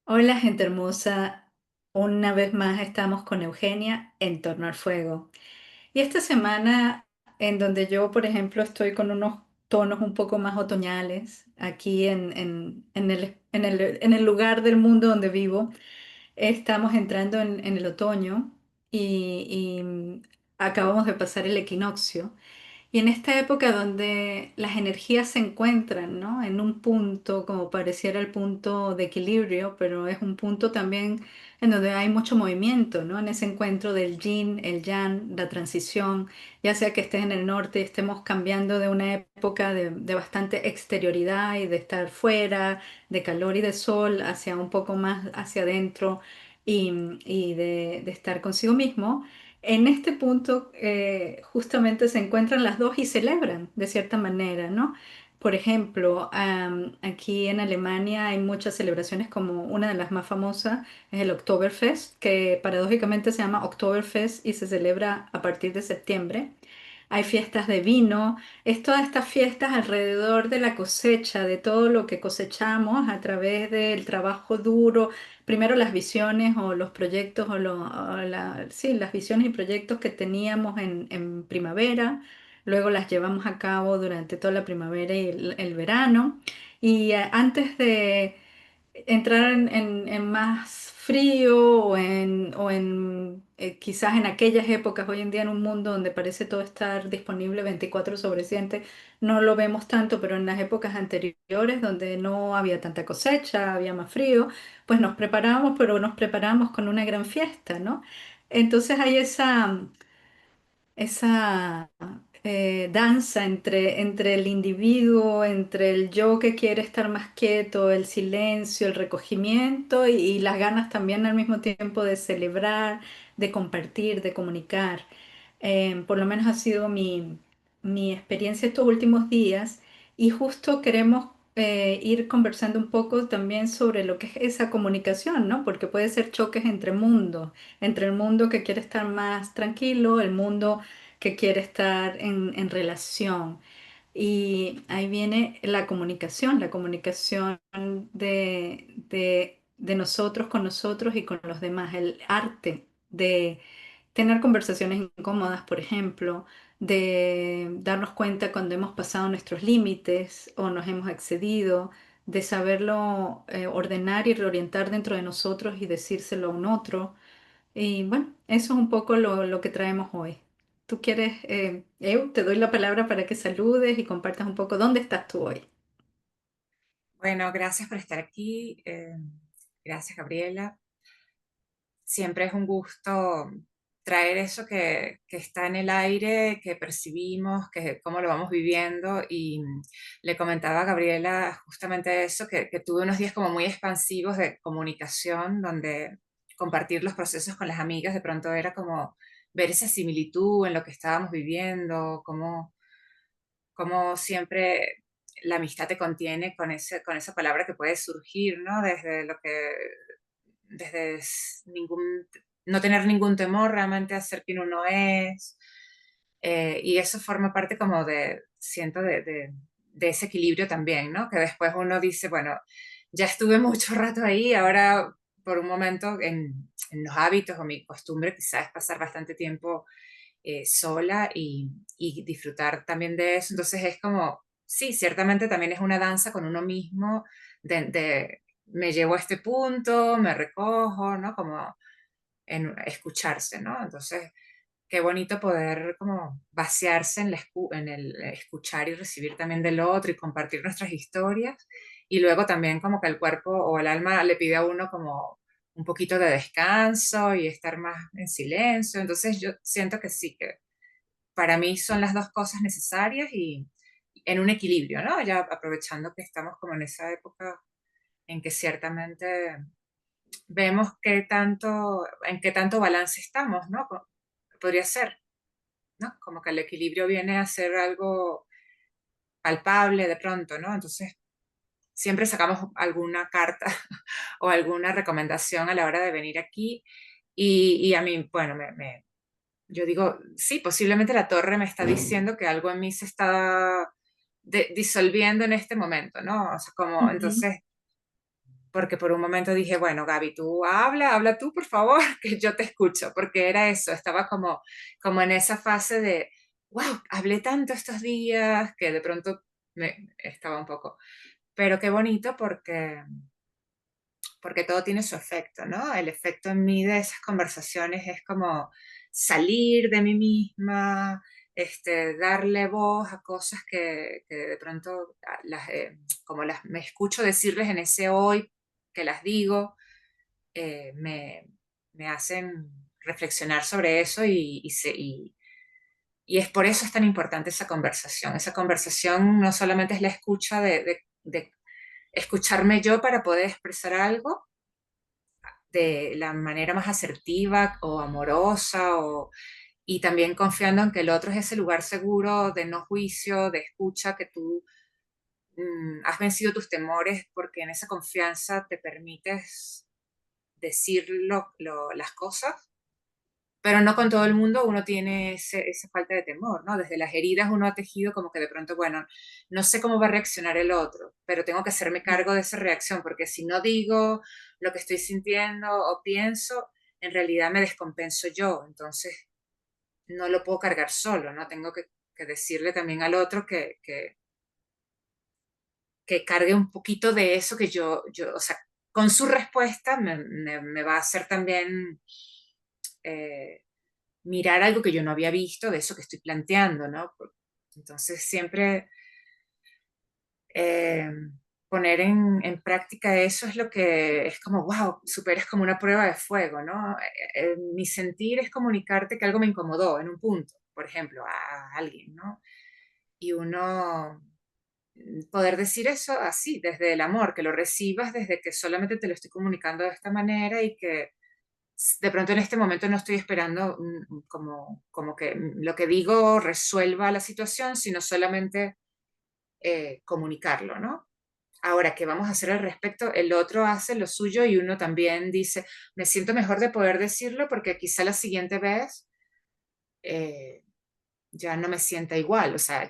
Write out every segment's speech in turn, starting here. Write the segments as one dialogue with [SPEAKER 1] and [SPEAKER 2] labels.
[SPEAKER 1] Hola, gente hermosa. Una vez más estamos con Eugenia en Torno al Fuego. Y esta semana, en donde yo, por ejemplo, estoy con unos tonos un poco más otoñales, aquí en el lugar del mundo donde vivo, estamos entrando en el otoño y acabamos de pasar el equinoccio. Y en esta época donde las energías se encuentran, ¿no? En un punto, como pareciera el punto de equilibrio, pero es un punto también en donde hay mucho movimiento, ¿no? En ese encuentro del yin, el yang, la transición, ya sea que estés en el norte y estemos cambiando de una época de bastante exterioridad y de estar fuera, de calor y de sol, hacia un poco más hacia adentro y de estar consigo mismo. En este punto justamente se encuentran las dos y celebran de cierta manera, ¿no? Por ejemplo, aquí en Alemania hay muchas celebraciones como una de las más famosas es el Oktoberfest, que paradójicamente se llama Oktoberfest y se celebra a partir de septiembre. Hay fiestas de vino, es todas estas fiestas alrededor de la cosecha, de todo lo que cosechamos a través del trabajo duro, primero las visiones o los proyectos sí, las visiones y proyectos que teníamos en primavera, luego las llevamos a cabo durante toda la primavera y el verano. Y antes de entrar en más frío o quizás en aquellas épocas, hoy en día en un mundo donde parece todo estar disponible 24/7, no lo vemos tanto, pero en las épocas anteriores donde no había tanta cosecha, había más frío, pues nos preparábamos, pero nos preparábamos con una gran fiesta, ¿no? Entonces hay esa danza entre el individuo, entre el yo que quiere estar más quieto, el silencio, el recogimiento y las ganas también al mismo tiempo de celebrar, de compartir, de comunicar. Por lo menos ha sido mi experiencia estos últimos días y justo queremos ir conversando un poco también sobre lo que es esa comunicación, ¿no? Porque puede ser choques entre mundos, entre el mundo que quiere estar más tranquilo, el mundo que quiere estar en relación. Y ahí viene la comunicación de nosotros con nosotros y con los demás, el arte de tener conversaciones incómodas, por ejemplo, de darnos cuenta cuando hemos pasado nuestros límites o nos hemos excedido, de saberlo ordenar y reorientar dentro de nosotros y decírselo a un otro. Y bueno, eso es un poco lo que traemos hoy. ¿Tú quieres, te doy la palabra para que saludes y compartas un poco dónde estás tú hoy?
[SPEAKER 2] Bueno, gracias por estar aquí. Gracias, Gabriela. Siempre es un gusto traer eso que está en el aire, que percibimos, que cómo lo vamos viviendo. Y le comentaba a Gabriela justamente eso, que tuve unos días como muy expansivos de comunicación, donde compartir los procesos con las amigas de pronto era como ver esa similitud en lo que estábamos viviendo, cómo siempre la amistad te contiene con esa palabra que puede surgir, ¿no? Desde no tener ningún temor realmente a ser quien uno es. Y eso forma parte como siento, de ese equilibrio también, ¿no? Que después uno dice, bueno, ya estuve mucho rato ahí, ahora por un momento en los hábitos o mi costumbre quizás es pasar bastante tiempo sola y disfrutar también de eso. Entonces es como, sí, ciertamente también es una danza con uno mismo, me llevo a este punto, me recojo, ¿no? Como en escucharse, ¿no? Entonces, qué bonito poder como vaciarse en el escuchar y recibir también del otro y compartir nuestras historias. Y luego también como que el cuerpo o el alma le pide a uno como un poquito de descanso y estar más en silencio. Entonces yo siento que sí, que para mí son las dos cosas necesarias y en un equilibrio, ¿no? Ya aprovechando que estamos como en esa época en que ciertamente vemos en qué tanto balance estamos, ¿no? Podría ser, ¿no? Como que el equilibrio viene a ser algo palpable de pronto, ¿no? Entonces, siempre sacamos alguna carta o alguna recomendación a la hora de venir aquí y a mí, bueno, yo digo, sí, posiblemente la torre me está diciendo que algo en mí se está disolviendo en este momento, ¿no? O sea, como,
[SPEAKER 1] Ujú.
[SPEAKER 2] entonces, porque por un momento dije, bueno, Gaby, tú habla, habla tú, por favor, que yo te escucho, porque era eso, estaba como en esa fase de, wow, hablé tanto estos días que de pronto me estaba un poco, pero qué bonito porque todo tiene su efecto, ¿no? El efecto en mí de esas conversaciones es como salir de mí misma, darle voz a cosas que de pronto como las me escucho decirles en ese hoy que las digo, eh, me, me hacen reflexionar sobre eso y es por eso es tan importante esa conversación. Esa conversación no solamente es la escucha de escucharme yo para poder expresar algo, de la manera más asertiva o amorosa y también confiando en que el otro es ese lugar seguro de no juicio, de escucha, que tú has vencido tus temores porque en esa confianza te permites decir las cosas, pero no con todo el mundo uno tiene esa falta de temor, ¿no? Desde las heridas uno ha tejido como que de pronto, bueno, no sé cómo va a reaccionar el otro, pero tengo que hacerme cargo de esa reacción, porque si no digo lo que estoy sintiendo o pienso, en realidad me descompenso yo, entonces no lo puedo cargar solo, ¿no? Tengo que decirle también al otro que cargue un poquito de eso que o sea, con su respuesta me va a hacer también eh, mirar algo que yo no había visto de eso que estoy planteando, ¿no? Entonces siempre eh, poner práctica eso es lo que es como, wow, superas como una prueba de fuego, ¿no? Mi sentir es comunicarte que algo me incomodó en un punto, por ejemplo, a alguien, ¿no? Y uno poder decir eso así, desde el amor, que lo recibas desde que solamente te lo estoy comunicando de esta manera y que de pronto en este momento no estoy esperando como que lo que digo resuelva la situación, sino solamente comunicarlo, ¿no? Ahora, ¿qué vamos a hacer al respecto? El otro hace lo suyo y uno también dice, me siento mejor de poder decirlo porque quizá la siguiente vez eh, ya no me sienta igual, esa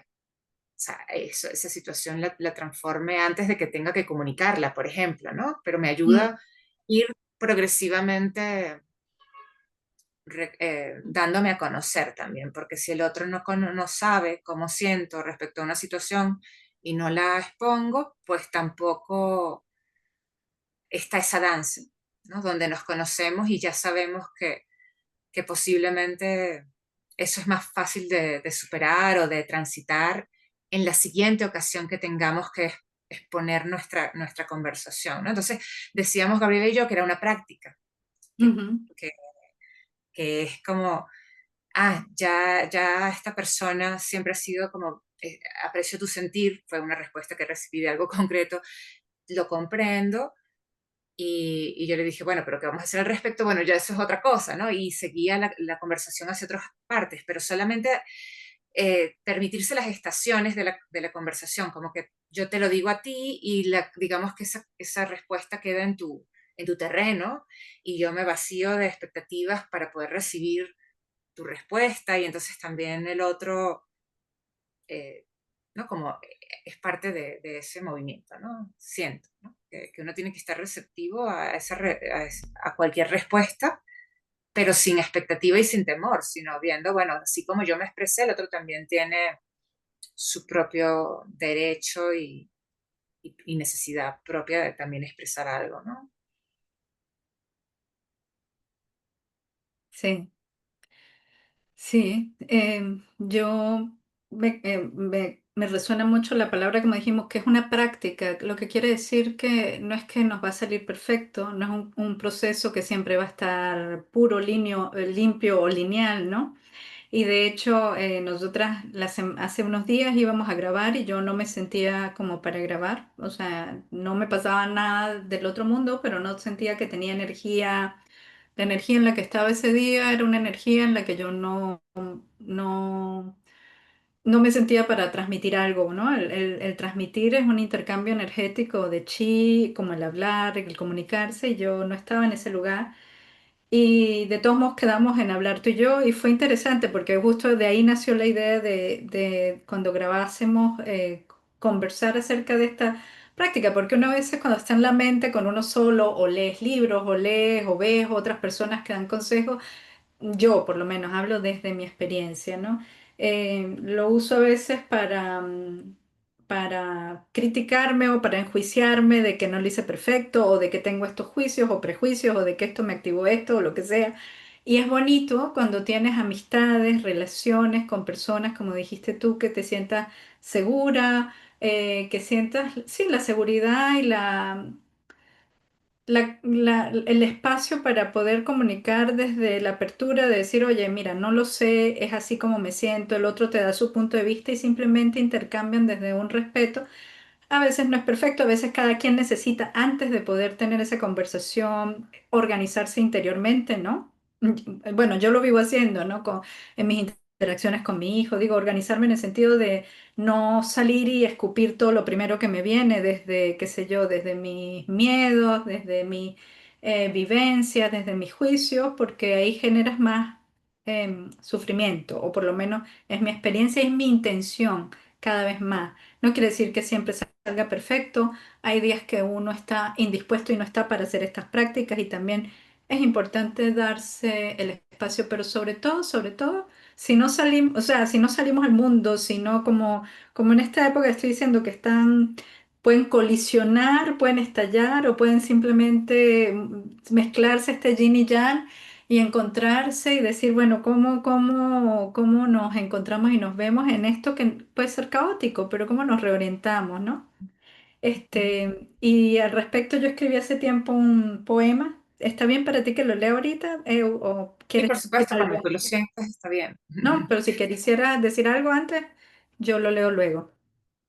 [SPEAKER 2] situación la transforme antes de que tenga que comunicarla, por ejemplo, ¿no? Pero me ayuda a
[SPEAKER 1] Mm,
[SPEAKER 2] ir progresivamente dándome a conocer también, porque si el otro no sabe cómo siento respecto a una situación y no la expongo, pues tampoco está esa danza, ¿no? Donde nos conocemos y ya sabemos que posiblemente eso es más fácil de superar o de transitar en la siguiente ocasión que tengamos que exponer nuestra conversación, ¿no? Entonces, decíamos Gabriela y yo que era una práctica, que,
[SPEAKER 1] ujú,
[SPEAKER 2] que, que es como ya esta persona siempre ha sido como, aprecio tu sentir, fue una respuesta que recibí de algo concreto, lo comprendo. Y yo le dije, bueno, pero ¿qué vamos a hacer al respecto? Bueno, ya eso es otra cosa, ¿no? Y seguía la conversación hacia otras partes, pero solamente permitirse las estaciones de la conversación, como que yo te lo digo a ti y digamos que esa respuesta queda en tu terreno y yo me vacío de expectativas para poder recibir tu respuesta y entonces también el otro, ¿no? Como es parte de ese movimiento, ¿no? Siento, ¿no? Que uno tiene que estar receptivo a cualquier respuesta, pero sin expectativa y sin temor, sino viendo, bueno, así como yo me expresé, el otro también tiene su propio derecho y necesidad propia de también expresar algo, ¿no?
[SPEAKER 1] sí. Sí, me resuena mucho la palabra como dijimos, que es una práctica, lo que quiere decir que no es que nos va a salir perfecto, no es un proceso que siempre va a estar puro, limpio o lineal, ¿no? Y de hecho, nosotras hace unos días íbamos a grabar y yo no me sentía como para grabar, o sea, no me pasaba nada del otro mundo, pero no sentía que tenía energía. La energía en la que estaba ese día era una energía en la que yo no, no me sentía para transmitir algo, ¿no? El transmitir es un intercambio energético de chi, como el hablar, el comunicarse, y yo no estaba en ese lugar. Y de todos modos quedamos en hablar tú y yo, y fue interesante porque justo de ahí nació la idea de cuando grabásemos, conversar acerca de esta práctica, porque uno a veces cuando está en la mente con uno solo, o lees libros, o lees, o ves otras personas que dan consejos, yo por lo menos hablo desde mi experiencia, ¿no? Lo uso a veces para criticarme o para enjuiciarme de que no lo hice perfecto o de que tengo estos juicios o prejuicios o de que esto me activó esto o lo que sea. Y es bonito cuando tienes amistades, relaciones con personas, como dijiste tú, que te sientas segura, que sientas, sí, la seguridad y el espacio para poder comunicar desde la apertura de decir, oye, mira, no lo sé, es así como me siento, el otro te da su punto de vista y simplemente intercambian desde un respeto. A veces no es perfecto, a veces cada quien necesita, antes de poder tener esa conversación, organizarse interiormente, ¿no? Bueno, yo lo vivo haciendo, ¿no? En mis interacciones con mi hijo, digo, organizarme en el sentido de no salir y escupir todo lo primero que me viene, desde, qué sé yo, desde mis miedos, desde mi vivencias, desde mis juicios, porque ahí generas más sufrimiento, o por lo menos es mi experiencia y es mi intención cada vez más. No quiere decir que siempre salga perfecto. Hay días que uno está indispuesto y no está para hacer estas prácticas y también es importante darse el espacio, pero sobre todo, si no salimos, o sea, si no salimos al mundo, sino como en esta época estoy diciendo que pueden colisionar, pueden estallar o pueden simplemente mezclarse este yin y yang y encontrarse y decir, bueno, ¿cómo nos encontramos y nos vemos en esto que puede ser caótico, pero cómo nos reorientamos, ¿no? Y al respecto yo escribí hace tiempo un poema. ¿Está bien para ti que lo lea ahorita? ¿O
[SPEAKER 2] Y
[SPEAKER 1] quieres
[SPEAKER 2] por
[SPEAKER 1] decir
[SPEAKER 2] supuesto, cuando
[SPEAKER 1] algo?
[SPEAKER 2] tú lo sientes, está bien.
[SPEAKER 1] No, pero si quisiera decir algo antes, yo lo leo luego.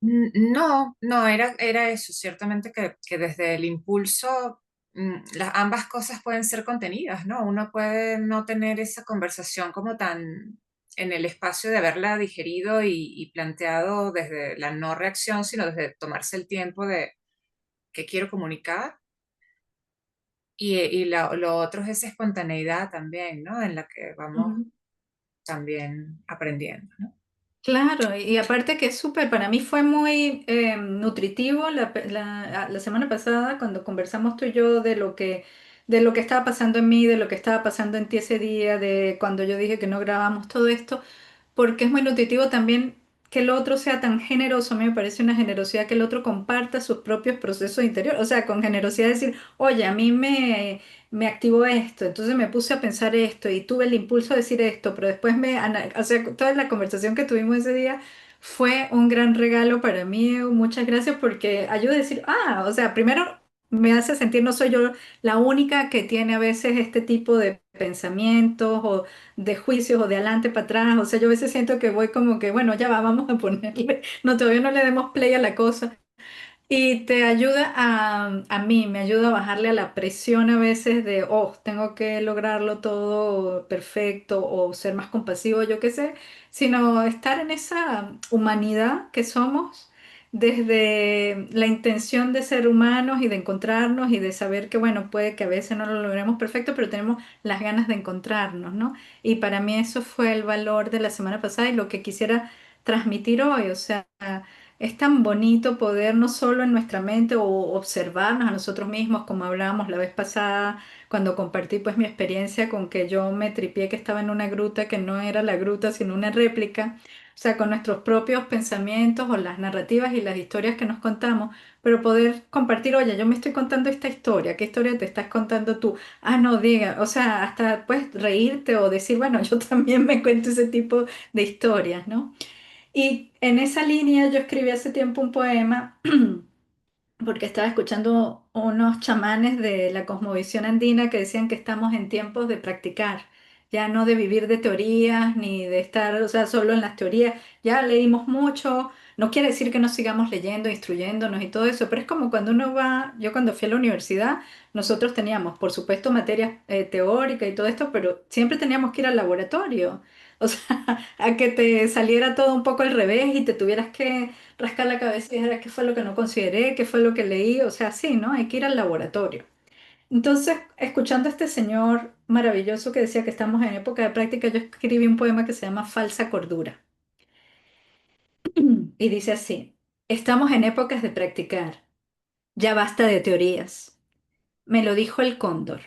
[SPEAKER 2] No, no, era eso, ciertamente que desde el impulso ambas cosas pueden ser contenidas, ¿no? Uno puede no tener esa conversación como tan en el espacio de haberla digerido y planteado desde la no reacción, sino desde tomarse el tiempo de qué quiero comunicar. Y lo otro es esa espontaneidad también, ¿no? En la que vamos
[SPEAKER 1] Ujú.
[SPEAKER 2] también aprendiendo, ¿no?
[SPEAKER 1] Claro, y aparte que es súper, para mí fue muy nutritivo la semana pasada cuando conversamos tú y yo de lo que estaba pasando en mí, de lo que estaba pasando en ti ese día, de cuando yo dije que no grabamos todo esto, porque es muy nutritivo también que el otro sea tan generoso. A mí me parece una generosidad que el otro comparta sus propios procesos interiores, o sea, con generosidad decir, oye, me activó esto, entonces me puse a pensar esto y tuve el impulso de decir esto, pero después o sea, toda la conversación que tuvimos ese día fue un gran regalo para mí. Muchas gracias porque ayuda a decir, o sea, primero me hace sentir no soy yo la única que tiene a veces este tipo de pensamientos o de juicios o de adelante para atrás. O sea, yo a veces siento que voy como que, bueno, ya va, vamos a ponerle, no, todavía no le demos play a la cosa. Y te ayuda a mí, me ayuda a bajarle a la presión a veces de, oh, tengo que lograrlo todo perfecto o ser más compasivo, yo qué sé, sino estar en esa humanidad que somos desde la intención de ser humanos y de encontrarnos y de saber que, bueno, puede que a veces no lo logremos perfecto, pero tenemos las ganas de encontrarnos, ¿no? Y para mí eso fue el valor de la semana pasada y lo que quisiera transmitir hoy, o sea... Es tan bonito poder no solo en nuestra mente o observarnos a nosotros mismos, como hablábamos la vez pasada, cuando compartí pues mi experiencia con que yo me tripié que estaba en una gruta que no era la gruta, sino una réplica, o sea, con nuestros propios pensamientos o las narrativas y las historias que nos contamos, pero poder compartir, oye, yo me estoy contando esta historia, ¿qué historia te estás contando tú? Ah, no, diga, o sea, hasta puedes reírte o decir, bueno, yo también me cuento ese tipo de historias, ¿no? Y en esa línea yo escribí hace tiempo un poema porque estaba escuchando unos chamanes de la cosmovisión andina que decían que estamos en tiempos de practicar, ya no de vivir de teorías ni de estar, o sea, solo en las teorías. Ya leímos mucho, no quiere decir que no sigamos leyendo, instruyéndonos y todo eso, pero es como cuando uno va, yo cuando fui a la universidad, nosotros teníamos, por supuesto, materias teóricas y todo esto, pero siempre teníamos que ir al laboratorio. O sea, a que te saliera todo un poco al revés y te tuvieras que rascar la cabeza y dijera qué fue lo que no consideré, qué fue lo que leí, o sea, sí, ¿no? Hay que ir al laboratorio. Entonces, escuchando a este señor maravilloso que decía que estamos en época de práctica, yo escribí un poema que se llama Falsa Cordura. Y dice así, estamos en épocas de practicar. Ya basta de teorías. Me lo dijo el cóndor.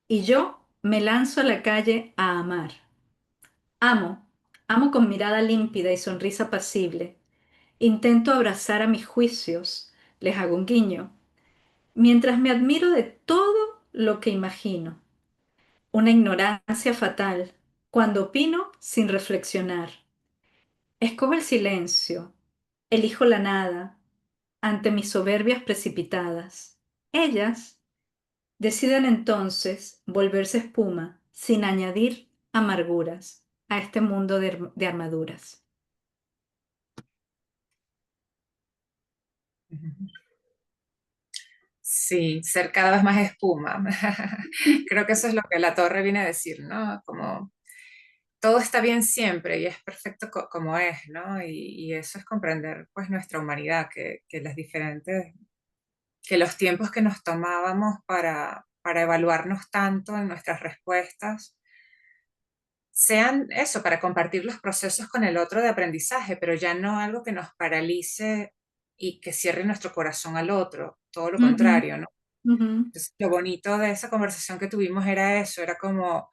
[SPEAKER 1] Y yo me lanzo a la calle a amar. Amo, amo con mirada límpida y sonrisa pasible. Intento abrazar a mis juicios, les hago un guiño, mientras me admiro de todo lo que imagino. Una ignorancia fatal, cuando opino sin reflexionar. Escojo el silencio, elijo la nada, ante mis soberbias precipitadas. Ellas deciden entonces volverse espuma, sin añadir amarguras a este mundo de armaduras.
[SPEAKER 2] Sí, ser cada vez más espuma. Creo que eso es lo que la torre viene a decir, ¿no? Como todo está bien siempre y es perfecto como es, ¿no? Y eso es comprender pues nuestra humanidad, que las diferentes, que los tiempos que nos tomábamos para evaluarnos tanto en nuestras respuestas, sean eso, para compartir los procesos con el otro de aprendizaje, pero ya no algo que nos paralice y que cierre nuestro corazón al otro, todo lo
[SPEAKER 1] Ujú,
[SPEAKER 2] contrario, ¿no?
[SPEAKER 1] ujú,
[SPEAKER 2] Entonces, lo bonito de esa conversación que tuvimos era eso, era como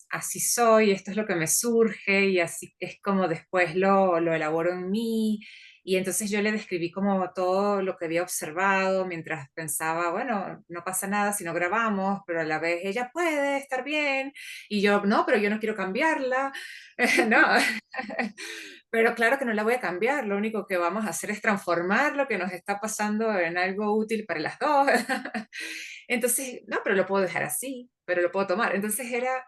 [SPEAKER 2] así soy, esto es lo que me surge y así es como después lo elaboro en mí. Y entonces yo le describí como todo lo que había observado mientras pensaba, bueno, no pasa nada si no grabamos, pero a la vez ella puede estar bien. Y yo, no, pero yo no quiero cambiarla. No, pero claro que no la voy a cambiar, lo único que vamos a hacer es transformar lo que nos está pasando en algo útil para las dos. Entonces, no, pero lo puedo dejar así, pero lo puedo tomar. Entonces era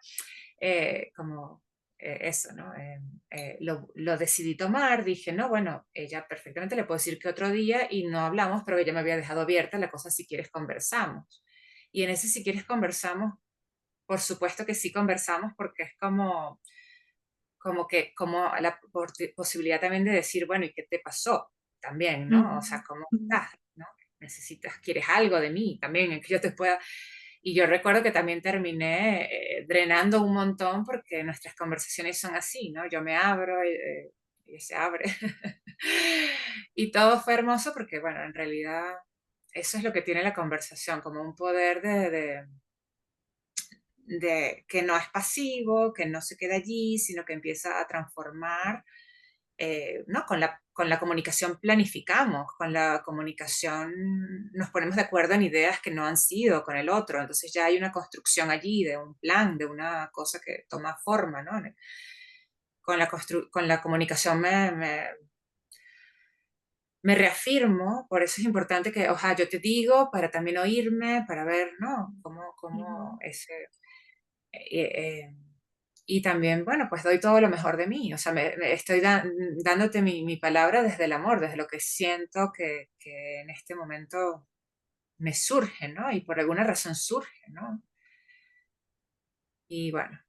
[SPEAKER 2] como eso, ¿no? Lo decidí tomar, dije, no, bueno, ella perfectamente le puedo decir que otro día y no hablamos, pero ella me había dejado abierta la cosa, si quieres conversamos. Y en ese si quieres conversamos, por supuesto que sí conversamos porque es como la posibilidad también de decir, bueno, ¿y qué te pasó? También, ¿no? O sea, ¿cómo
[SPEAKER 1] ujú,
[SPEAKER 2] estás? ¿No? Necesitas, quieres algo de mí también, en que yo te pueda... Y yo recuerdo que también terminé drenando un montón porque nuestras conversaciones son así, ¿no? Yo me abro y ella se abre. Y todo fue hermoso porque, bueno, en realidad eso es lo que tiene la conversación, como un poder de que no es pasivo, que no se queda allí, sino que empieza a transformar, ¿no? Con la comunicación planificamos, con la comunicación nos ponemos de acuerdo en ideas que no han sido con el otro, entonces ya hay una construcción allí de un plan, de una cosa que toma forma, ¿no? Con la comunicación me reafirmo, por eso es importante que, ojalá yo te digo, para también oírme, para ver, ¿no? Cómo
[SPEAKER 1] ujú,
[SPEAKER 2] ese... eh, eh, y también, bueno, pues doy todo lo mejor de mí, o sea, me estoy dándote mi palabra desde el amor, desde lo que siento que en este momento me surge, ¿no? Y por alguna razón surge, ¿no? Y bueno,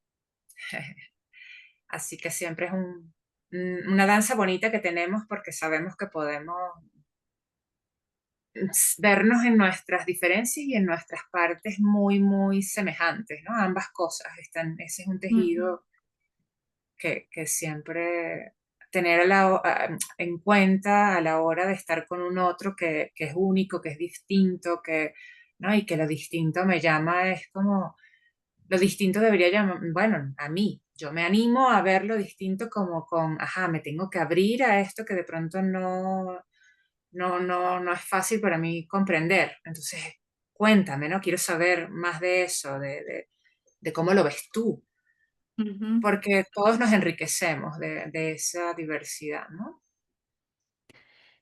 [SPEAKER 2] así que siempre es una danza bonita que tenemos porque sabemos que podemos vernos en nuestras diferencias y en nuestras partes muy, muy semejantes, ¿no? Ambas cosas están, ese es un
[SPEAKER 1] ujú,
[SPEAKER 2] tejido que siempre tener en cuenta a la hora de estar con un otro que es único, que es distinto, ¿no? Y que lo distinto me llama, es como, lo distinto debería llamar, bueno, a mí, yo me animo a ver lo distinto como ajá, me tengo que abrir a esto que de pronto no es fácil para mí comprender. Entonces, cuéntame, ¿no? Quiero saber más de eso, de cómo lo ves tú,
[SPEAKER 1] ujú.
[SPEAKER 2] porque todos nos enriquecemos de esa diversidad, ¿no?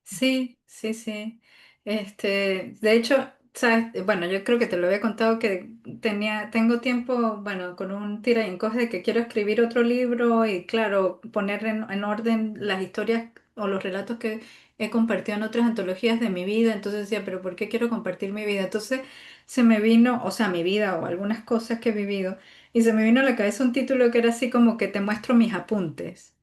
[SPEAKER 1] Sí, sí, sí. De hecho, sabes, bueno, yo creo que te lo había contado que tengo tiempo, bueno, con un tira y encoge de que quiero escribir otro libro y claro, poner en orden las historias o los relatos que he compartido en otras antologías de mi vida. Entonces decía, pero ¿por qué quiero compartir mi vida? Entonces se me vino, o sea, mi vida o algunas cosas que he vivido, y se me vino a la cabeza un título que era así como que te muestro mis apuntes.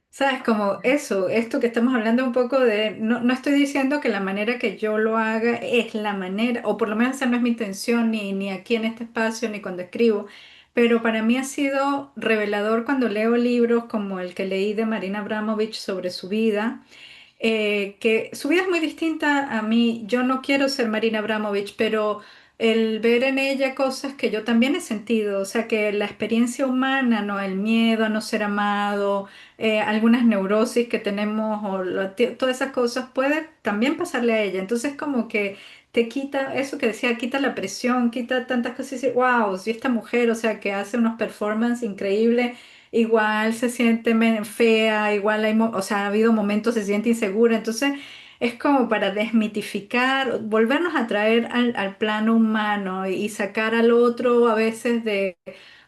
[SPEAKER 1] Sabes, como eso, esto que estamos hablando un poco de, no, no estoy diciendo que la manera que yo lo haga es la manera, o por lo menos esa no es mi intención, ni aquí en este espacio, ni cuando escribo, pero para mí ha sido revelador cuando leo libros como el que leí de Marina Abramovich sobre su vida que su vida es muy distinta a mí. Yo no quiero ser Marina Abramovich, pero el ver en ella cosas que yo también he sentido, o sea, que la experiencia humana, ¿no? El miedo a no ser amado, algunas neurosis que tenemos, o todas esas cosas, puede también pasarle a ella. Entonces, como que te quita, eso que decía, quita la presión, quita tantas cosas y dices, wow, si esta mujer, o sea, que hace unos performances increíbles. Igual se siente fea, igual hay, o sea, ha habido momentos, se siente insegura, entonces es como para desmitificar, volvernos a traer al plano humano y sacar al otro a veces de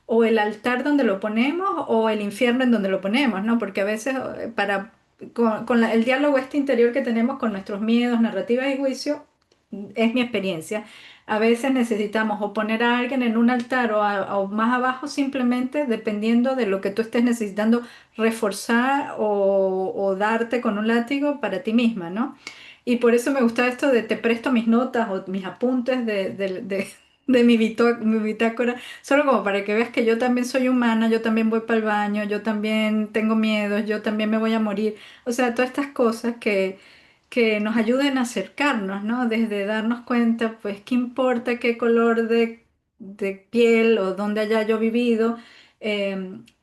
[SPEAKER 1] o el altar donde lo ponemos o el infierno en donde lo ponemos, ¿no? Porque a veces con el diálogo este interior que tenemos con nuestros miedos, narrativas y juicios, es mi experiencia. A veces necesitamos o poner a alguien en un altar o más abajo simplemente dependiendo de lo que tú estés necesitando reforzar o darte con un látigo para ti misma, ¿no? Y por eso me gusta esto de te presto mis notas o mis apuntes de mi bitácora, solo como para que veas que yo también soy humana, yo también voy para el baño, yo también tengo miedos, yo también me voy a morir. O sea, todas estas cosas que nos ayuden a acercarnos, ¿no? Desde darnos cuenta, pues, qué importa qué color de piel o dónde haya yo vivido.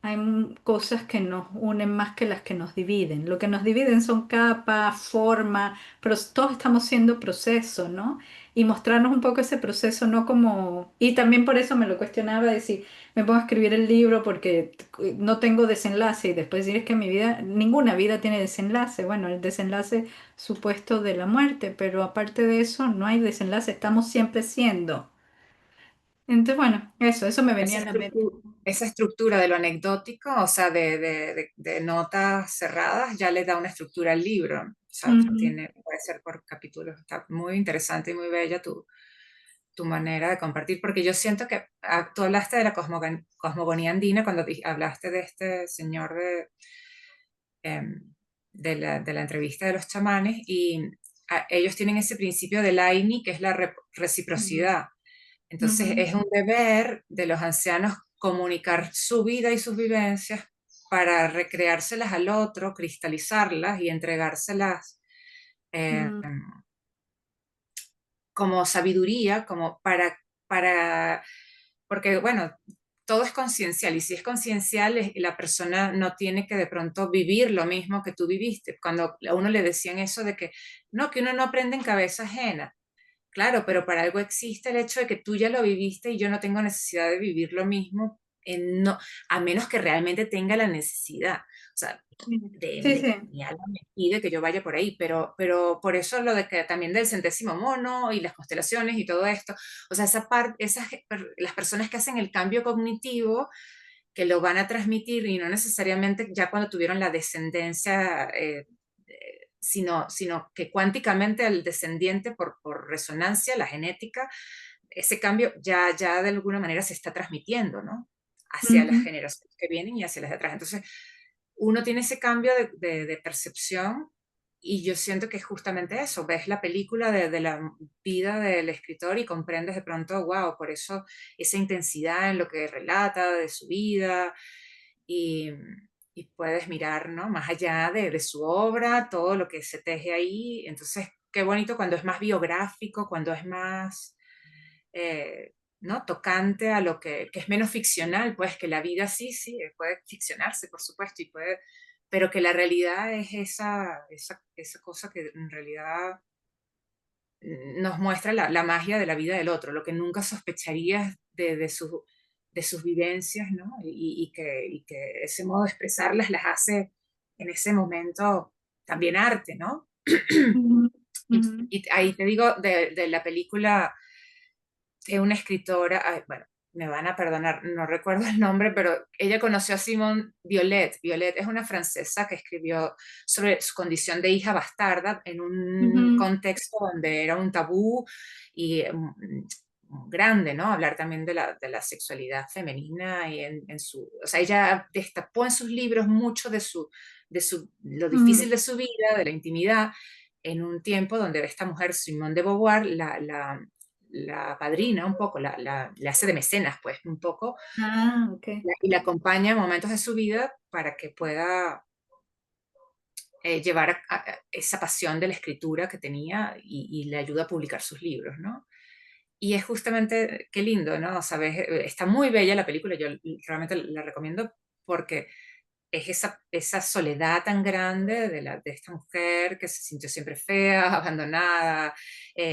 [SPEAKER 1] Hay cosas que nos unen más que las que nos dividen. Lo que nos dividen son capas, forma, pero todos estamos siendo proceso, ¿no? Y mostrarnos un poco ese proceso, no como... Y también por eso me lo cuestionaba, decir, me pongo a escribir el libro porque no tengo desenlace y después decir es que mi vida, ninguna vida tiene desenlace. Bueno, el desenlace supuesto de la muerte, pero aparte de eso no hay desenlace, estamos siempre siendo. Entonces, bueno, eso me venía a la mente.
[SPEAKER 2] Esa estructura de lo anecdótico, o sea, de notas cerradas, ya le da una estructura al libro. O sea,
[SPEAKER 1] Ujú,
[SPEAKER 2] tiene, puede ser por capítulos. Está muy interesante y muy bella tu manera de compartir, porque yo siento que tú hablaste de la cosmogonía andina cuando hablaste de este señor de la entrevista de los chamanes, y ellos tienen ese principio del Aini, que es la
[SPEAKER 1] ujú,
[SPEAKER 2] reciprocidad. Entonces
[SPEAKER 1] ujú,
[SPEAKER 2] es un deber de los ancianos comunicar su vida y sus vivencias para recreárselas al otro, cristalizarlas y entregárselas eh,
[SPEAKER 1] ujú,
[SPEAKER 2] como sabiduría, como porque bueno, todo es conciencial y si es conciencial, la persona no tiene que de pronto vivir lo mismo que tú viviste. Cuando a uno le decían eso de que no, que uno no aprende en cabeza ajena. Claro, pero para algo existe el hecho de que tú ya lo viviste y yo no tengo necesidad de vivir lo mismo, no, a menos que realmente tenga la necesidad. O sea,
[SPEAKER 1] ujú. Sí, sí.
[SPEAKER 2] mi alma me pide que yo vaya por ahí, pero por eso lo de que también del centésimo mono y las constelaciones y todo esto, o sea, esa parte, las personas que hacen el cambio cognitivo, que lo van a transmitir y no necesariamente ya cuando tuvieron la descendencia, sino que cuánticamente al descendiente por resonancia, la genética, ese cambio ya de alguna manera se está transmitiendo, ¿no? Hacia las
[SPEAKER 1] Ujú,
[SPEAKER 2] generaciones que vienen y hacia las de atrás. Entonces, uno tiene ese cambio de percepción y yo siento que es justamente eso, ves la película de la vida del escritor y comprendes de pronto, wow, por eso esa intensidad en lo que relata de su vida y, y puedes mirar, ¿no? Más allá de su obra, todo lo que se teje ahí. Entonces, qué bonito cuando es más biográfico, cuando es más ¿no? Tocante a lo que es menos ficcional, pues que la vida sí, sí, puede ficcionarse, por supuesto, pero que la realidad es esa cosa que en realidad nos muestra la magia de la vida del otro, lo que nunca sospecharías de sus vivencias, ¿no? Y que ese modo de expresarlas las hace en ese momento también arte, ¿no?
[SPEAKER 1] ujú,
[SPEAKER 2] Y,
[SPEAKER 1] ujú,
[SPEAKER 2] y ahí te digo de la película es una escritora, ay, bueno, me van a perdonar, no recuerdo el nombre, pero ella conoció a Simone Violet. Violet es una francesa que escribió sobre su condición de hija bastarda en un
[SPEAKER 1] ujú.
[SPEAKER 2] contexto donde era un tabú y grande, ¿no? Hablar también de la sexualidad femenina y o sea, ella destapó en sus libros mucho lo
[SPEAKER 1] Mm.
[SPEAKER 2] difícil de su vida, de la intimidad, en un tiempo donde esta mujer, Simone de Beauvoir, la padrina un poco, la hace de mecenas, pues, un poco,
[SPEAKER 1] Ah, ok.
[SPEAKER 2] y la acompaña en momentos de su vida para que pueda llevar a esa pasión de la escritura que tenía y le ayuda a publicar sus libros, ¿no? Y es justamente, qué lindo, ¿no? ¿Sabes? Está muy bella la película, yo realmente la recomiendo porque es esa soledad tan grande de esta mujer que se sintió siempre fea, abandonada,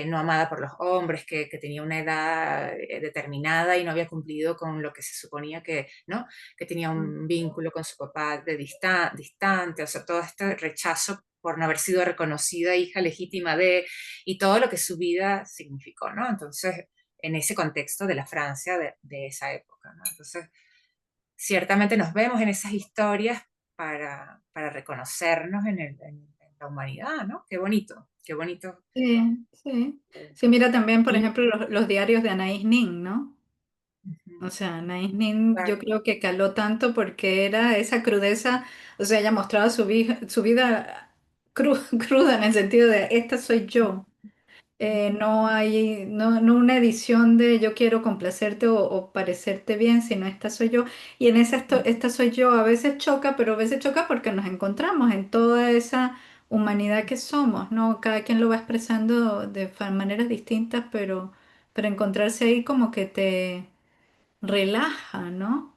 [SPEAKER 2] no amada por los hombres, que tenía una edad determinada y no había cumplido con lo que se suponía que, ¿no? Que tenía un vínculo con su papá distante, o sea, todo este rechazo por no haber sido reconocida hija legítima de, y todo lo que su vida significó, ¿no? Entonces, en ese contexto de la Francia de esa época, ¿no? Entonces, ciertamente nos vemos en esas historias para reconocernos en la humanidad, ¿no? Qué bonito.
[SPEAKER 1] Sí, sí. Sí, mira también, por
[SPEAKER 2] Y,
[SPEAKER 1] ejemplo, los diarios de Anaïs Nin, ¿no? O
[SPEAKER 2] ujú,
[SPEAKER 1] sea, Anaïs Nin yo
[SPEAKER 2] claro,
[SPEAKER 1] creo que caló tanto porque era esa crudeza, o sea, ella mostraba su vida cruda en el sentido de, esta soy yo. No hay, no una edición de yo quiero complacerte o parecerte bien, sino esta soy yo. Y en esa esta soy yo a veces choca, pero a veces choca porque nos encontramos en toda esa humanidad que somos, ¿no? Cada quien lo va expresando de maneras distintas, pero encontrarse ahí como que te relaja, ¿no?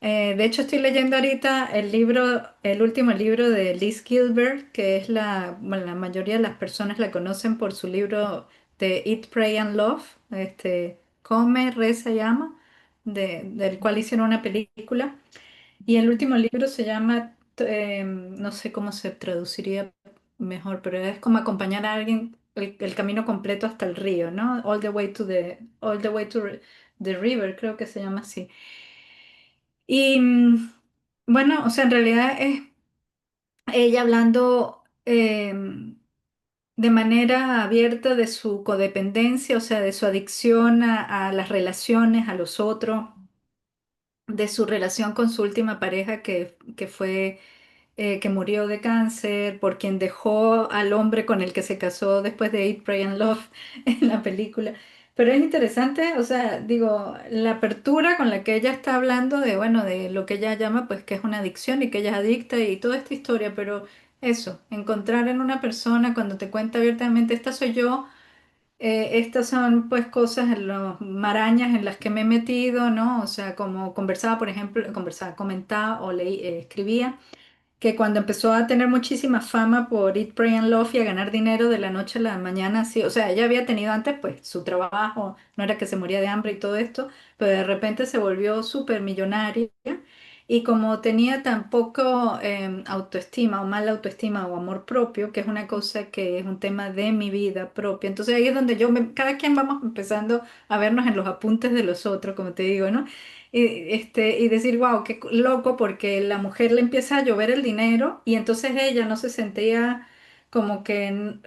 [SPEAKER 1] De hecho, estoy leyendo ahorita el libro, el último libro de Liz Gilbert, que es bueno, la mayoría de las personas la conocen por su libro de Eat, Pray and Love, Come, Reza y Ama, del cual hicieron una película. Y el último libro se llama, no sé cómo se traduciría mejor, pero es como acompañar a alguien el camino completo hasta el río, ¿no? All the way to the river, creo que se llama así. Y bueno, o sea, en realidad es ella hablando de manera abierta de su codependencia, o sea, de su adicción a las relaciones, a los otros, de su relación con su última pareja que fue que murió de cáncer, por quien dejó al hombre con el que se casó después de Eat, Pray and Love en la película. Pero es interesante, o sea, digo, la apertura con la que ella está hablando de, bueno, de lo que ella llama, pues que es una adicción y que ella es adicta y toda esta historia, pero eso, encontrar en una persona cuando te cuenta abiertamente, esta soy yo, estas son pues cosas, marañas en las que me he metido, ¿no? O sea, como conversaba, por ejemplo, conversaba, comentaba o leí, escribía que cuando empezó a tener muchísima fama por Eat, Pray and Love y a ganar dinero de la noche a la mañana, sí, o sea, ella había tenido antes pues su trabajo, no era que se moría de hambre y todo esto, pero de repente se volvió súper millonaria y como tenía tan poco autoestima o mala autoestima o amor propio, que es una cosa que es un tema de mi vida propia, entonces ahí es donde cada quien vamos empezando a vernos en los apuntes de los otros, como te digo, ¿no? Y decir, wow, qué loco, porque la mujer le empieza a llover el dinero y entonces ella no se sentía como que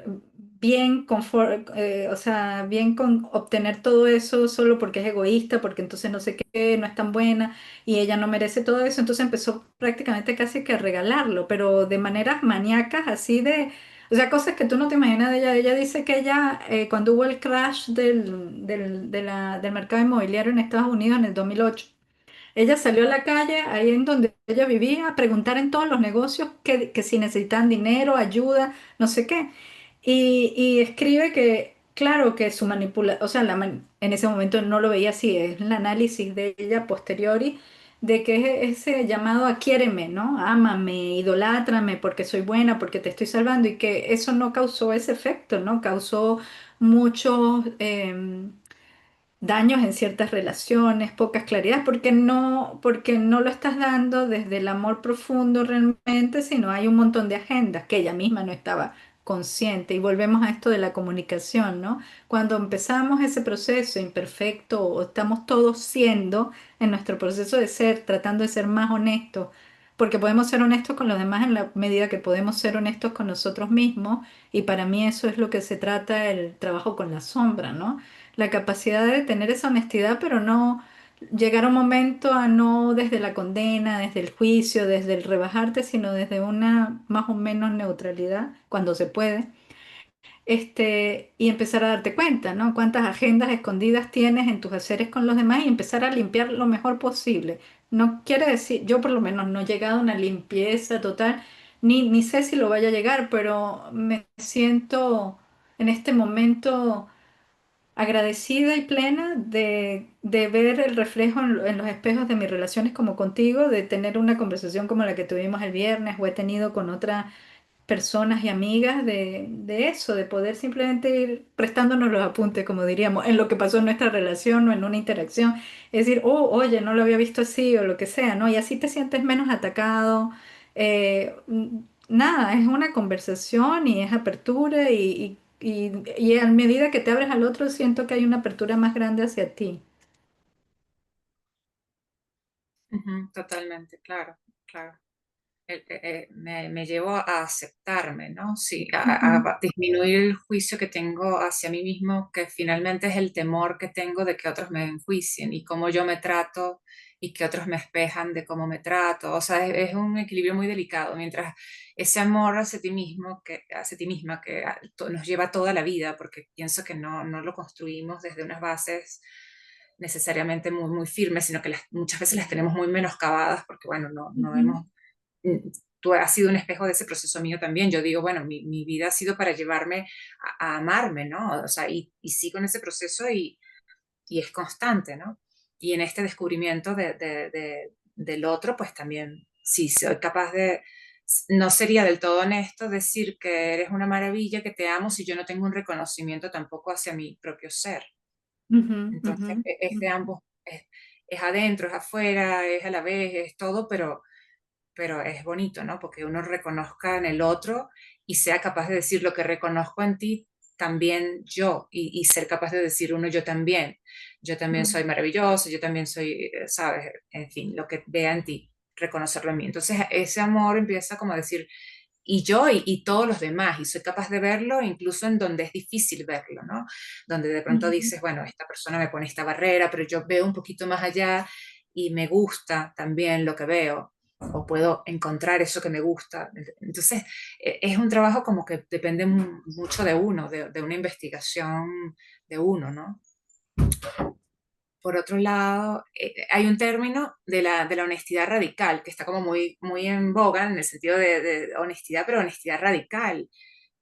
[SPEAKER 1] bien, o sea, bien con obtener todo eso solo porque es egoísta, porque entonces no sé qué, no es tan buena y ella no merece todo eso. Entonces empezó prácticamente casi que a regalarlo, pero de maneras maníacas, así de, o sea, cosas que tú no te imaginas de ella. Ella dice que ella, cuando hubo el crash del mercado inmobiliario en Estados Unidos en el 2008, ella salió a la calle, ahí en donde ella vivía, a preguntar en todos los negocios que si necesitan dinero, ayuda, no sé qué. Y escribe que, claro, que su manipulación, o sea, en ese momento no lo veía así, es el análisis de ella posteriori, de que es ese llamado a quiéreme, ¿no? Ámame, idolátrame porque soy buena, porque te estoy salvando, y que eso no causó ese efecto, ¿no? Causó muchos daños en ciertas relaciones, pocas claridades, porque no lo estás dando desde el amor profundo realmente, sino hay un montón de agendas que ella misma no estaba consciente. Y volvemos a esto de la comunicación, ¿no? Cuando empezamos ese proceso imperfecto o estamos todos siendo en nuestro proceso de ser, tratando de ser más honestos, porque podemos ser honestos con los demás en la medida que podemos ser honestos con nosotros mismos, y para mí eso es lo que se trata el trabajo con la sombra, ¿no? La capacidad de tener esa honestidad, pero no llegar a un momento a no desde la condena, desde el juicio, desde el rebajarte, sino desde una más o menos neutralidad, cuando se puede, y empezar a darte cuenta, ¿no? Cuántas agendas escondidas tienes en tus haceres con los demás y empezar a limpiar lo mejor posible. No quiere decir, yo por lo menos no he llegado a una limpieza total, ni sé si lo vaya a llegar, pero me siento en este momento agradecida y plena de ver el reflejo en los espejos de mis relaciones como contigo, de tener una conversación como la que tuvimos el viernes o he tenido con otra personas y amigas de eso, de poder simplemente ir prestándonos los apuntes, como diríamos, en lo que pasó en nuestra relación o en una interacción. Es decir, oh, oye, no lo había visto así o lo que sea, ¿no? Y así te sientes menos atacado. Nada, es una conversación y es apertura y a medida que te abres al otro, siento que hay una apertura más grande hacia ti.
[SPEAKER 2] Ujú, totalmente, claro, claro. Me llevo a aceptarme, ¿no? Sí,
[SPEAKER 1] Ujú,
[SPEAKER 2] a disminuir el juicio que tengo hacia mí mismo, que finalmente es el temor que tengo de que otros me enjuicien y cómo yo me trato y que otros me espejan de cómo me trato. O sea, es un equilibrio muy delicado. Mientras ese amor hacia ti mismo, hacia ti misma, nos lleva toda la vida, porque pienso que no lo construimos desde unas bases necesariamente muy firmes, sino que muchas veces las tenemos muy menoscabadas porque, bueno, no
[SPEAKER 1] ujú,
[SPEAKER 2] hemos tú has sido un espejo de ese proceso mío también. Yo digo, bueno, mi vida ha sido para llevarme a amarme, ¿no? O sea, y sigo en ese proceso y es constante, ¿no? Y en este descubrimiento del otro, pues también, sí, soy capaz de, no sería del todo honesto decir que eres una maravilla, que te amo, si yo no tengo un reconocimiento tampoco hacia mi propio ser.
[SPEAKER 1] ujú, ujú,
[SPEAKER 2] Entonces, es de
[SPEAKER 1] ujú,
[SPEAKER 2] ambos, es adentro, es afuera, es a la vez, es todo, pero es bonito, ¿no? Porque uno reconozca en el otro y sea capaz de decir lo que reconozco en ti, también yo, y ser capaz de decir uno yo también soy maravilloso, yo también soy, sabes, en fin, lo que vea en ti, reconocerlo en mí. Entonces ese amor empieza como a decir, y yo y todos los demás, y soy capaz de verlo incluso en donde es difícil verlo, ¿no? Donde de pronto
[SPEAKER 1] ujú,
[SPEAKER 2] dices, bueno, esta persona me pone esta barrera, pero yo veo un poquito más allá y me gusta también lo que veo, o puedo encontrar eso que me gusta. Entonces, es un trabajo como que depende mucho de uno, de una investigación de uno, ¿no? Por otro lado, hay un término de la honestidad radical, que está como muy en boga en el sentido de honestidad, pero honestidad radical.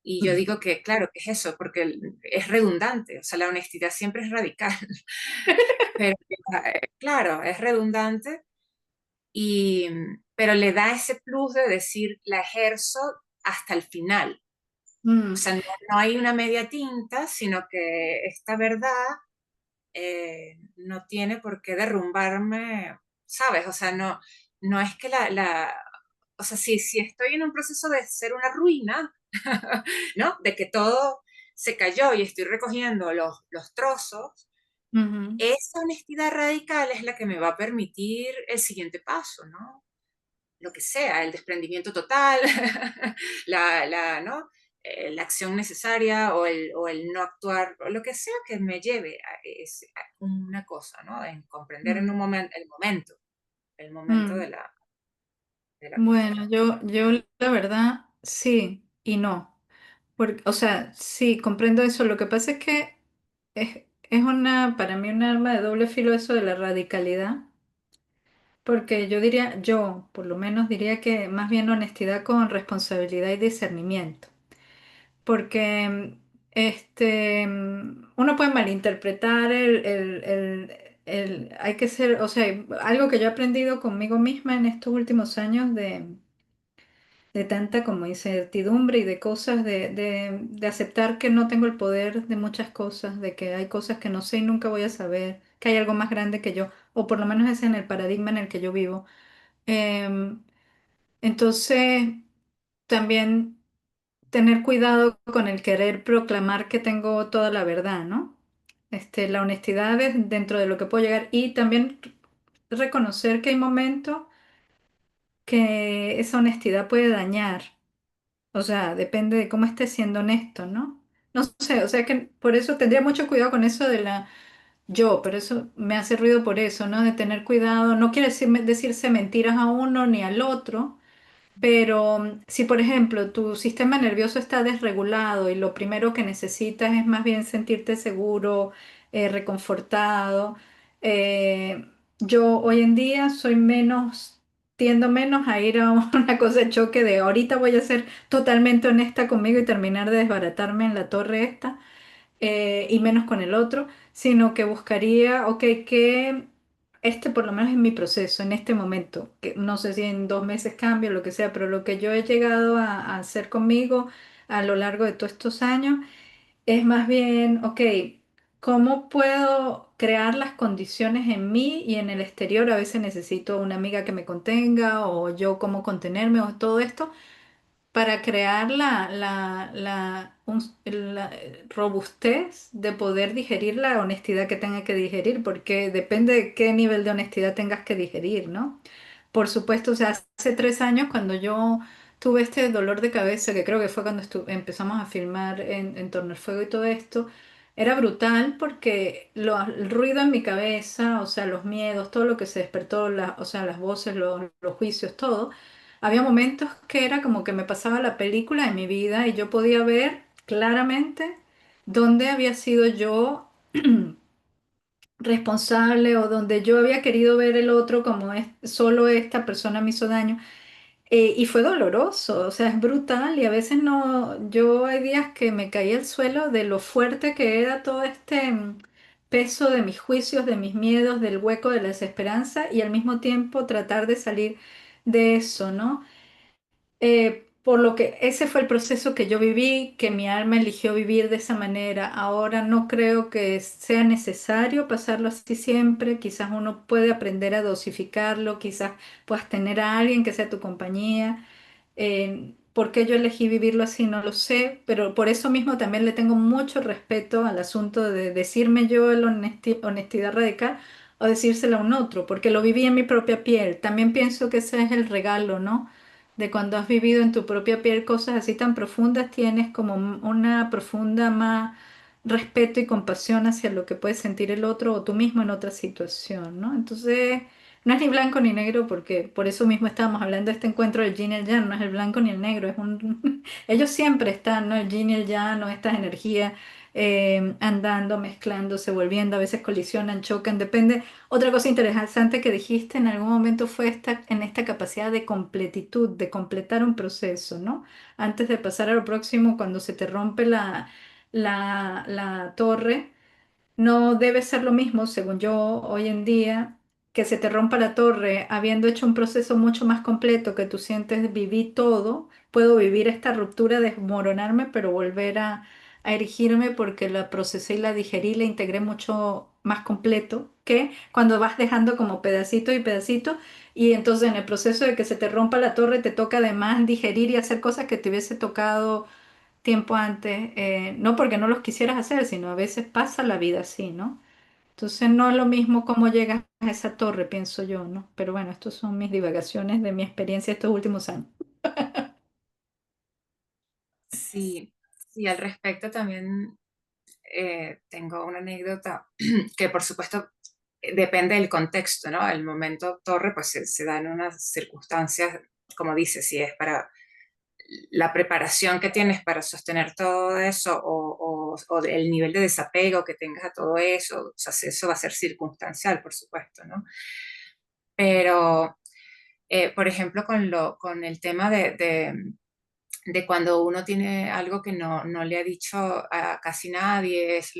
[SPEAKER 2] Y yo
[SPEAKER 1] ujú.
[SPEAKER 2] digo que, claro, que es eso, porque es redundante, o sea, la honestidad siempre es radical, pero claro, es redundante, y, pero le da ese plus de decir, la ejerzo hasta el final. O
[SPEAKER 1] Mm,
[SPEAKER 2] sea, no hay una media tinta, sino que esta verdad no tiene por qué derrumbarme, ¿sabes? O sea, no es que o sea, si estoy en un proceso de ser una ruina, ¿no? De que todo se cayó y estoy recogiendo los trozos,
[SPEAKER 1] ujú,
[SPEAKER 2] esa honestidad radical es la que me va a permitir el siguiente paso, ¿no? Lo que sea, el desprendimiento total, ¿no? La acción necesaria o el no actuar, o lo que sea que me lleve a una cosa, ¿no? En comprender en un
[SPEAKER 1] mm,
[SPEAKER 2] momento, el momento
[SPEAKER 1] mm.
[SPEAKER 2] de la cosa,
[SPEAKER 1] Bueno,
[SPEAKER 2] ¿no?
[SPEAKER 1] yo la verdad sí y no. Porque, o sea, sí, comprendo eso. Lo que pasa es que es para mí un arma de doble filo eso de la radicalidad. Porque yo diría, yo por lo menos diría que más bien honestidad con responsabilidad y discernimiento. Porque uno puede malinterpretar hay que ser, o sea, algo que yo he aprendido conmigo misma en estos últimos años de tanta como incertidumbre y de cosas, de aceptar que no tengo el poder de muchas cosas, de que hay cosas que no sé y nunca voy a saber, que hay algo más grande que yo, o por lo menos ese en el paradigma en el que yo vivo. Em, entonces, también tener cuidado con el querer proclamar que tengo toda la verdad, ¿no? La honestidad es dentro de lo que puedo llegar y también reconocer que hay momentos que esa honestidad puede dañar. O sea, depende de cómo estés siendo honesto, ¿no? No sé, o sea que por eso tendría mucho cuidado con eso de la yo, pero eso me hace ruido por eso, ¿no? De tener cuidado. No quiere decirse mentiras a uno ni al otro. Pero si, por ejemplo, tu sistema nervioso está desregulado y lo primero que necesitas es más bien sentirte seguro, reconfortado, yo hoy en día soy menos tiendo menos a ir a una cosa de choque de ahorita voy a ser totalmente honesta conmigo y terminar de desbaratarme en la torre esta, y menos con el otro, sino que buscaría, ok, que este por lo menos es mi proceso en este momento, que no sé si en 2 meses cambia, lo que sea, pero lo que yo he llegado a hacer conmigo a lo largo de todos estos años es más bien, ok, ¿cómo puedo crear las condiciones en mí y en el exterior? A veces necesito una amiga que me contenga o yo cómo contenerme o todo esto para crear la robustez de poder digerir la honestidad que tenga que digerir, porque depende de qué nivel de honestidad tengas que digerir, ¿no? Por supuesto, o sea, hace 3 años cuando yo tuve este dolor de cabeza, que creo que fue cuando empezamos a filmar en Torno al Fuego y todo esto, era brutal porque el ruido en mi cabeza, o sea, los miedos, todo lo que se despertó, o sea, las voces, los juicios, todo. Había momentos que era como que me pasaba la película de mi vida y yo podía ver claramente dónde había sido yo responsable o donde yo había querido ver el otro como es, solo esta persona me hizo daño. Y fue doloroso, o sea, es brutal y a veces no, yo hay días que me caí al suelo de lo fuerte que era todo este peso de mis juicios, de mis miedos, del hueco de la desesperanza y al mismo tiempo tratar de salir de eso, ¿no? Por lo que ese fue el proceso que yo viví, que mi alma eligió vivir de esa manera. Ahora no creo que sea necesario pasarlo así siempre. Quizás uno puede aprender a dosificarlo, quizás puedas tener a alguien que sea tu compañía. ¿Por qué yo elegí vivirlo así? No lo sé, pero por eso mismo también le tengo mucho respeto al asunto de decirme yo la honestidad radical o decírsela a un otro, porque lo viví en mi propia piel. También pienso que ese es el regalo, ¿no? De cuando has vivido en tu propia piel cosas así tan profundas, tienes como una profunda más respeto y compasión hacia lo que puede sentir el otro o tú mismo en otra situación, ¿no? Entonces, no es ni blanco ni negro porque por eso mismo estábamos hablando de este encuentro del yin y el yang, no es el blanco ni el negro, es un... Ellos siempre están, ¿no? El yin y el yang, ¿no? Estas energías andando, mezclándose, volviendo, a veces colisionan, chocan, depende. Otra cosa interesante que dijiste en algún momento fue en esta capacidad de completitud, de completar un proceso, ¿no? Antes de pasar a lo próximo, cuando se te rompe la torre. No debe ser lo mismo, según yo, hoy en día, que se te rompa la torre habiendo hecho un proceso mucho más completo, que tú sientes viví todo, puedo vivir esta ruptura, desmoronarme, pero volver a erigirme porque la procesé y la digerí, la integré mucho más completo que cuando vas dejando como pedacitos y pedacitos y entonces en el proceso de que se te rompa la torre te toca además digerir y hacer cosas que te hubiese tocado tiempo antes, no porque no los quisieras hacer, sino a veces pasa la vida así, ¿no? Entonces no es lo mismo cómo llegas a esa torre, pienso yo, ¿no? Pero bueno, estas son mis divagaciones de mi experiencia estos últimos años.
[SPEAKER 2] Sí, sí, al respecto también tengo una anécdota que por supuesto depende del contexto, ¿no? El momento torre pues se da en unas circunstancias, como dices, si es para la preparación que tienes para sostener todo eso o el nivel de desapego que tengas a todo eso, o sea, eso va a ser circunstancial, por supuesto, ¿no? Pero, por ejemplo, con el tema de cuando uno tiene algo que no le ha dicho a casi nadie, es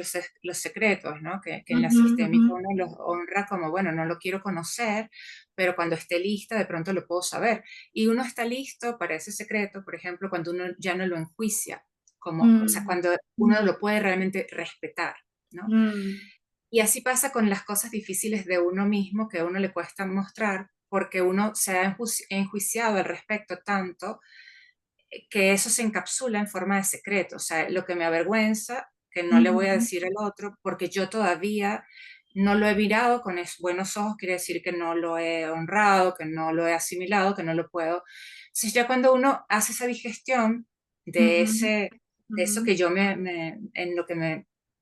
[SPEAKER 2] los secretos, ¿no? Que en la
[SPEAKER 1] Ujú, ujú,
[SPEAKER 2] sistémica uno los honra como, bueno, no lo quiero conocer, pero cuando esté lista de pronto lo puedo saber. Y uno está listo para ese secreto, por ejemplo, cuando uno ya no lo enjuicia, como, o sea,
[SPEAKER 1] mm,
[SPEAKER 2] cuando uno lo puede realmente respetar, ¿no?
[SPEAKER 1] mm,
[SPEAKER 2] Y así pasa con las cosas difíciles de uno mismo que a uno le cuesta mostrar porque uno se ha enjuiciado al respecto tanto que eso se encapsula en forma de secreto, o sea, lo que me avergüenza, que no le voy a
[SPEAKER 1] ujú,
[SPEAKER 2] decir al otro, porque yo todavía no lo he mirado con buenos ojos, quiere decir que no lo he honrado, que no lo he asimilado, que no lo puedo. Entonces ya cuando uno hace esa digestión de,
[SPEAKER 1] ujú,
[SPEAKER 2] ese, de eso
[SPEAKER 1] ujú,
[SPEAKER 2] que yo en lo que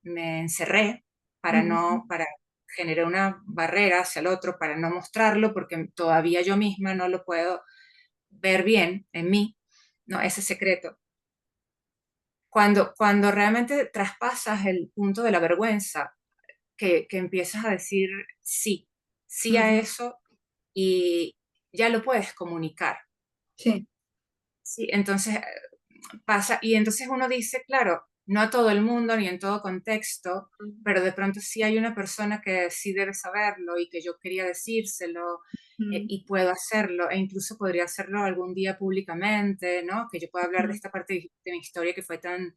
[SPEAKER 2] me encerré para
[SPEAKER 1] ujú,
[SPEAKER 2] no, para generar una barrera hacia el otro, para no mostrarlo, porque todavía yo misma no lo puedo ver bien en mí, ¿no? Ese secreto. Cuando realmente traspasas el punto de la vergüenza, que empiezas a decir sí, sí a
[SPEAKER 1] ujú,
[SPEAKER 2] eso, y, ya lo puedes comunicar.
[SPEAKER 1] sí,
[SPEAKER 2] Sí, entonces pasa, y entonces uno dice, claro, no a todo el mundo ni en todo contexto, pero de pronto sí hay una persona que sí debe saberlo y que yo quería decírselo,
[SPEAKER 1] mm,
[SPEAKER 2] y puedo hacerlo, e incluso podría hacerlo algún día públicamente, ¿no? Que yo pueda hablar de
[SPEAKER 1] mm,
[SPEAKER 2] esta parte de mi historia que fue tan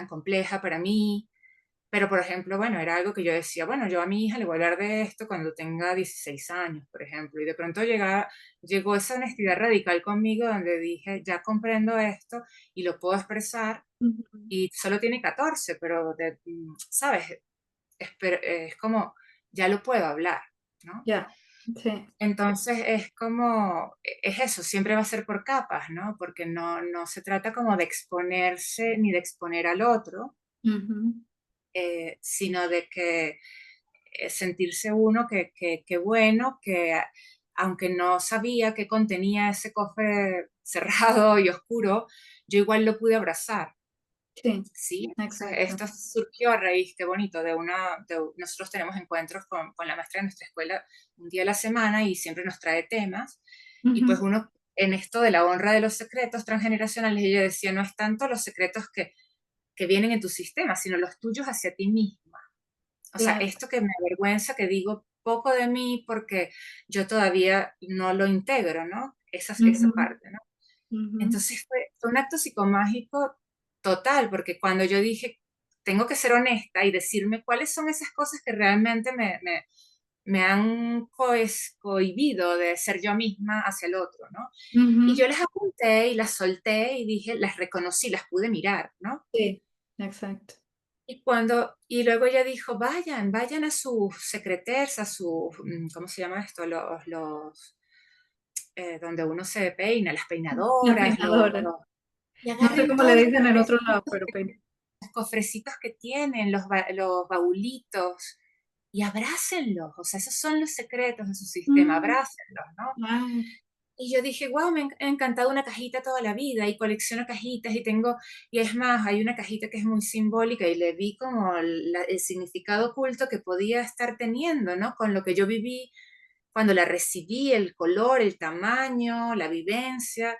[SPEAKER 2] compleja para mí. Pero, por ejemplo, bueno, era algo que yo decía, bueno, yo a mi hija le voy a hablar de esto cuando tenga 16 años, por ejemplo, y de pronto llegó esa honestidad radical conmigo donde dije, ya comprendo esto y lo puedo expresar,
[SPEAKER 1] ujú.
[SPEAKER 2] y solo tiene 14, pero, ¿sabes? Es como, ya lo puedo hablar, ¿no?
[SPEAKER 1] Ya, sí,
[SPEAKER 2] Entonces es como, es eso, siempre va a ser por capas, ¿no? Porque no se trata como de exponerse ni de exponer al otro,
[SPEAKER 1] ujú,
[SPEAKER 2] sino de que sentirse uno que bueno, aunque no sabía qué contenía ese cofre cerrado y oscuro, yo igual lo pude abrazar.
[SPEAKER 1] sí,
[SPEAKER 2] Sí, entonces
[SPEAKER 1] exacto.
[SPEAKER 2] esto surgió a raíz, qué bonito, nosotros tenemos encuentros con la maestra de nuestra escuela un día a la semana y siempre nos trae temas. Y pues
[SPEAKER 1] Ujú,
[SPEAKER 2] uno, en esto de la honra de los secretos transgeneracionales, ella decía, no es tanto los secretos que vienen en tu sistema, sino los tuyos hacia ti misma. O sea,
[SPEAKER 1] claro,
[SPEAKER 2] esto que me avergüenza, que digo poco de mí porque yo todavía no lo integro, ¿no? Esa
[SPEAKER 1] ujú,
[SPEAKER 2] parte, ¿no?
[SPEAKER 1] ujú,
[SPEAKER 2] Entonces fue un acto psicomágico total, porque cuando yo dije, tengo que ser honesta y decirme cuáles son esas cosas que realmente me han cohibido de ser yo misma hacia el otro, ¿no? Y yo
[SPEAKER 1] ujú,
[SPEAKER 2] las apunté y las solté y dije, las reconocí, las pude mirar, ¿no?
[SPEAKER 1] sí, exacto.
[SPEAKER 2] Y luego ella dijo, vayan a sus secreters, a sus, ¿cómo se llama esto? Donde uno se peina, las
[SPEAKER 1] La
[SPEAKER 2] peinadoras,
[SPEAKER 1] peinadora.
[SPEAKER 2] y
[SPEAKER 1] No sé
[SPEAKER 2] agarren
[SPEAKER 1] cómo le
[SPEAKER 2] todos
[SPEAKER 1] dicen en otro lado, pero
[SPEAKER 2] los cofrecitos que tienen, los baulitos, y abrácenlos, o sea, esos son los secretos de su sistema,
[SPEAKER 1] mm,
[SPEAKER 2] abrácenlos, ¿no?
[SPEAKER 1] wow,
[SPEAKER 2] Y yo dije, wow, ha encantado una cajita toda la vida y colecciono cajitas y es más, hay una cajita que es muy simbólica y le vi como el significado oculto que podía estar teniendo, ¿no? Con lo que yo viví cuando la recibí, el color, el tamaño, la vivencia.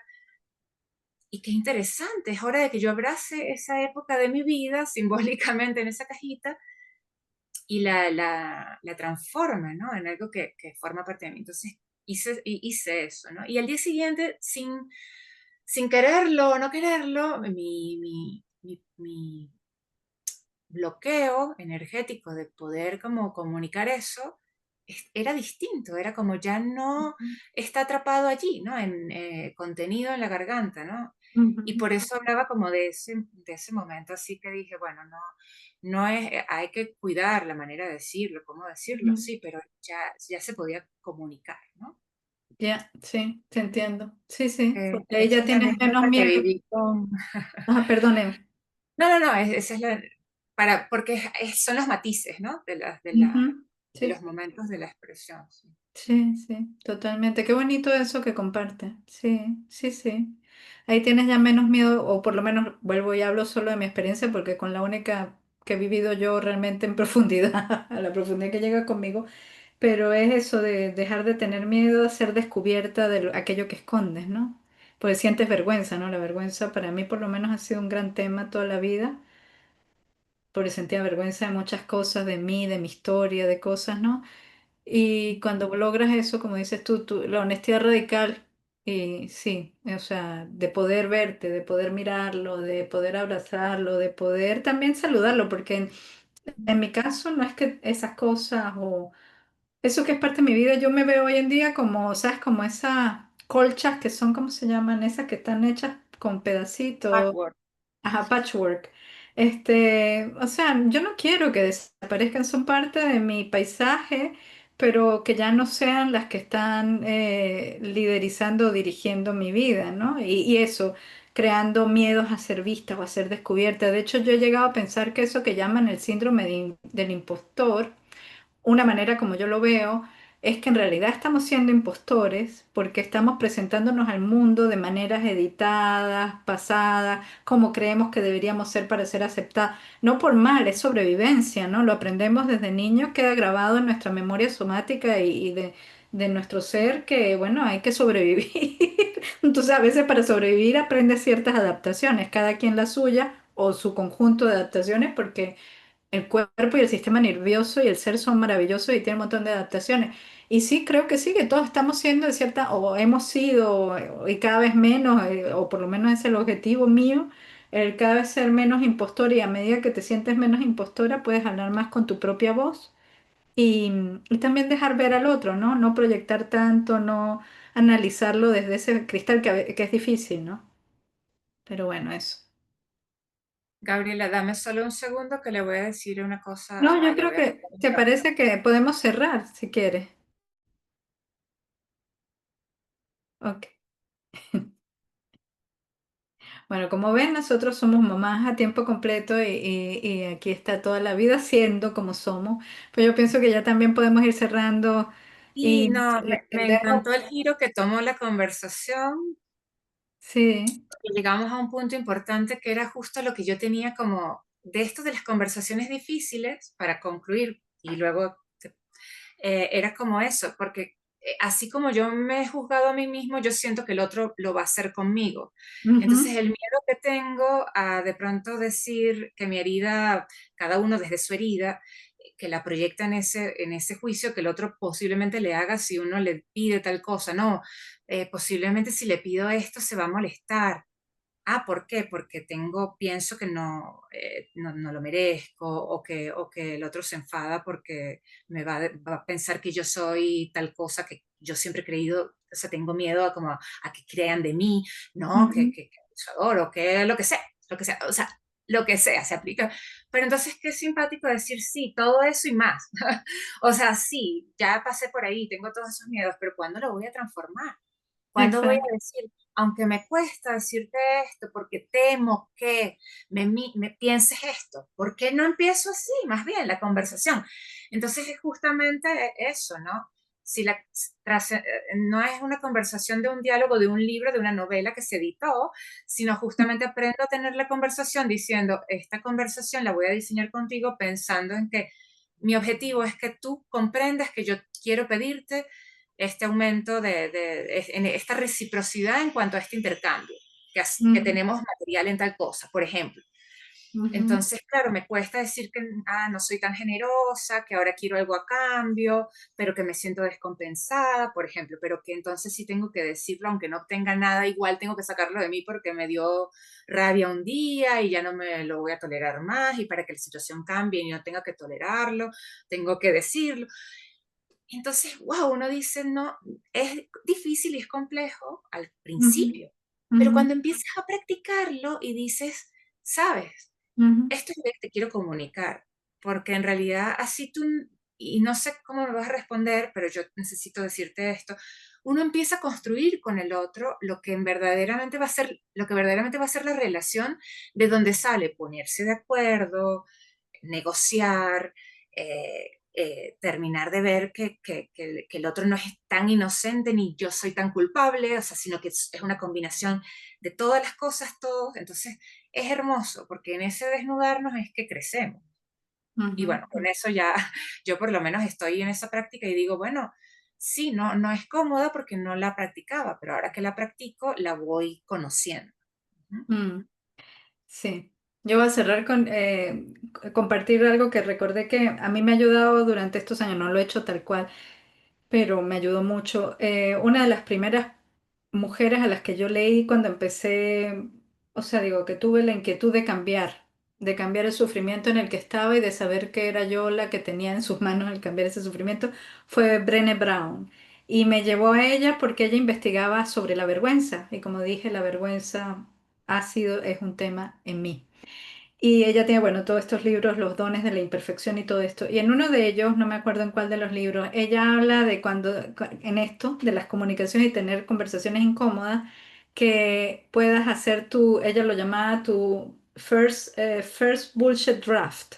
[SPEAKER 2] Y qué interesante, es hora de que yo abrace esa época de mi vida simbólicamente en esa cajita y la transforme, ¿no? En algo que forma parte de mí. Entonces hice eso, ¿no? Y al día siguiente, sin quererlo o no quererlo, mi bloqueo energético de poder como comunicar eso era distinto, era como ya no está atrapado allí, ¿no? Contenido en la garganta, ¿no? Y
[SPEAKER 1] ujú,
[SPEAKER 2] por eso hablaba como de ese momento, así que dije, bueno, no es, hay que cuidar la manera de decirlo, cómo decirlo,
[SPEAKER 1] ujú.
[SPEAKER 2] sí, pero ya se podía comunicar, ¿no?
[SPEAKER 1] Ya, sí, te entiendo. Sí, sí, porque ahí
[SPEAKER 2] Esa
[SPEAKER 1] ya
[SPEAKER 2] es la
[SPEAKER 1] tienes menos
[SPEAKER 2] anécdota que
[SPEAKER 1] miedo.
[SPEAKER 2] viví con...
[SPEAKER 1] Ah, perdóneme.
[SPEAKER 2] No, esa es porque son los matices, ¿no?
[SPEAKER 1] Ujú,
[SPEAKER 2] De
[SPEAKER 1] sí.
[SPEAKER 2] los momentos de la expresión. Sí.
[SPEAKER 1] Sí, sí, totalmente. Qué bonito eso que comparte. Sí, sí, sí. Ahí tienes ya menos miedo, o por lo menos vuelvo y hablo solo de mi experiencia, porque con la única que he vivido yo realmente en profundidad, a la profundidad que llega conmigo, pero es eso de dejar de tener miedo a ser descubierta de aquello que escondes, ¿no? Porque sientes vergüenza, ¿no? La vergüenza para mí por lo menos ha sido un gran tema toda la vida, porque sentía vergüenza de muchas cosas, de mí, de mi historia, de cosas, ¿no? Y cuando logras eso, como dices tú, la honestidad radical, y sí, o sea, de poder verte, de poder mirarlo, de poder abrazarlo, de poder también saludarlo, porque en mi caso no es que esas cosas o eso que es parte de mi vida, yo me veo hoy en día como, ¿sabes? Como esas colchas que son, ¿cómo se llaman? Esas que están hechas con pedacitos.
[SPEAKER 2] Backward.
[SPEAKER 1] Ajá, patchwork. O sea, yo no quiero que desaparezcan, son parte de mi paisaje, pero que ya no sean las que están liderizando o dirigiendo mi vida, ¿no? Y eso, creando miedos a ser vista o a ser descubierta. De hecho, yo he llegado a pensar que eso que llaman el síndrome del impostor, una manera como yo lo veo es que en realidad estamos siendo impostores porque estamos presentándonos al mundo de maneras editadas, pasadas, como creemos que deberíamos ser para ser aceptados. No por mal, es sobrevivencia, ¿no? Lo aprendemos desde niños, queda grabado en nuestra memoria somática y de nuestro ser que, bueno, hay que sobrevivir. Entonces, a veces para sobrevivir aprendes ciertas adaptaciones, cada quien la suya o su conjunto de adaptaciones, porque el cuerpo y el sistema nervioso y el ser son maravillosos y tienen un montón de adaptaciones. Y sí, creo que sí, que todos estamos siendo de cierta, o hemos sido, y cada vez menos, o por lo menos es el objetivo mío, el cada vez ser menos impostora y a medida que te sientes menos impostora puedes hablar más con tu propia voz y, y también dejar ver al otro, ¿no? No proyectar tanto, no analizarlo desde ese cristal que es difícil, ¿no? Pero bueno, eso.
[SPEAKER 2] Gabriela, dame solo un segundo que le voy a decir una cosa.
[SPEAKER 1] No, yo
[SPEAKER 2] Le
[SPEAKER 1] creo
[SPEAKER 2] voy a
[SPEAKER 1] que
[SPEAKER 2] contar un
[SPEAKER 1] te
[SPEAKER 2] trabajo.
[SPEAKER 1] parece que podemos cerrar si quieres. Ok. Bueno, como ven, nosotros somos mamás a tiempo completo y aquí está toda la vida siendo como somos. Pero yo pienso que ya también podemos ir cerrando
[SPEAKER 2] Y
[SPEAKER 1] y
[SPEAKER 2] no, me
[SPEAKER 1] entendernos.
[SPEAKER 2] encantó el giro que tomó la conversación.
[SPEAKER 1] Sí.
[SPEAKER 2] Llegamos a un punto importante que era justo lo que yo tenía como de esto de las conversaciones difíciles para concluir y luego era como eso, porque así como yo me he juzgado a mí mismo, yo siento que el otro lo va a hacer conmigo. Entonces
[SPEAKER 1] Ujú,
[SPEAKER 2] el miedo que tengo a de pronto decir que mi herida, cada uno desde su herida, que la proyecta en ese juicio que el otro posiblemente le haga si uno le pide tal cosa, no, posiblemente si le pido esto se va a molestar. Ah, ¿por qué? Porque pienso que no, no lo merezco o que el otro se enfada porque va a pensar que yo soy tal cosa que yo siempre he creído, o sea, tengo miedo a, como a que crean de mí, ¿no?
[SPEAKER 1] ujú.
[SPEAKER 2] Que abusador o que lo que sea, o sea, lo que sea se aplica. Pero entonces qué simpático decir sí, todo eso y más. O sea, sí, ya pasé por ahí, tengo todos esos miedos, pero ¿cuándo lo voy a transformar? ¿Cuándo voy
[SPEAKER 1] Exacto.
[SPEAKER 2] a decir, aunque me cuesta decirte esto, porque temo que me pienses esto? ¿Por qué no empiezo así, más bien, la conversación? Entonces es justamente eso, ¿no? Si la, no es una conversación de un diálogo, de un libro, de una novela que se editó, sino justamente aprendo a tener la conversación diciendo, esta conversación la voy a diseñar contigo pensando en que mi objetivo es que tú comprendas que yo quiero pedirte este aumento en esta reciprocidad en cuanto a este intercambio, que
[SPEAKER 1] Ujú,
[SPEAKER 2] tenemos material en tal cosa, por ejemplo.
[SPEAKER 1] ujú,
[SPEAKER 2] Entonces, claro, me cuesta decir que no soy tan generosa, que ahora quiero algo a cambio, pero que me siento descompensada, por ejemplo, pero que entonces sí tengo que decirlo, aunque no obtenga nada, igual tengo que sacarlo de mí porque me dio rabia un día y ya no me lo voy a tolerar más y para que la situación cambie y no tenga que tolerarlo, tengo que decirlo. Entonces, wow, uno dice, no, es difícil y es complejo al
[SPEAKER 1] ujú,
[SPEAKER 2] principio, pero
[SPEAKER 1] ujú,
[SPEAKER 2] cuando empiezas a practicarlo y dices, sabes,
[SPEAKER 1] ujú,
[SPEAKER 2] esto es lo que te quiero comunicar, porque en realidad así tú, y no sé cómo me vas a responder, pero yo necesito decirte esto, uno empieza a construir con el otro lo que verdaderamente va a ser, lo que verdaderamente va a ser la relación de donde sale ponerse de acuerdo, negociar, terminar de ver que el otro no es tan inocente ni yo soy tan culpable, o sea, sino que es una combinación de todas las cosas, todos. Entonces, es hermoso, porque en ese desnudarnos es que crecemos. Y
[SPEAKER 1] ujú,
[SPEAKER 2] bueno, con eso ya yo por lo menos estoy en esa práctica y digo, bueno, sí, no, no es cómoda porque no la practicaba, pero ahora que la practico, la voy conociendo. Ujú.
[SPEAKER 1] mm. Sí, yo voy a cerrar con compartir algo que recordé que a mí me ha ayudado durante estos años, no lo he hecho tal cual, pero me ayudó mucho. Una de las primeras mujeres a las que yo leí cuando empecé, o sea, digo, que tuve la inquietud de cambiar el sufrimiento en el que estaba y de saber que era yo la que tenía en sus manos el cambiar ese sufrimiento, fue Brené Brown. Y me llevó a ella porque ella investigaba sobre la vergüenza. Y como dije, la vergüenza es un tema en mí. Y ella tiene, bueno, todos estos libros, Los dones de la imperfección y todo esto. Y en uno de ellos, no me acuerdo en cuál de los libros, ella habla de en esto, de las comunicaciones y tener conversaciones incómodas, que puedas hacer ella lo llamaba tu first bullshit draft.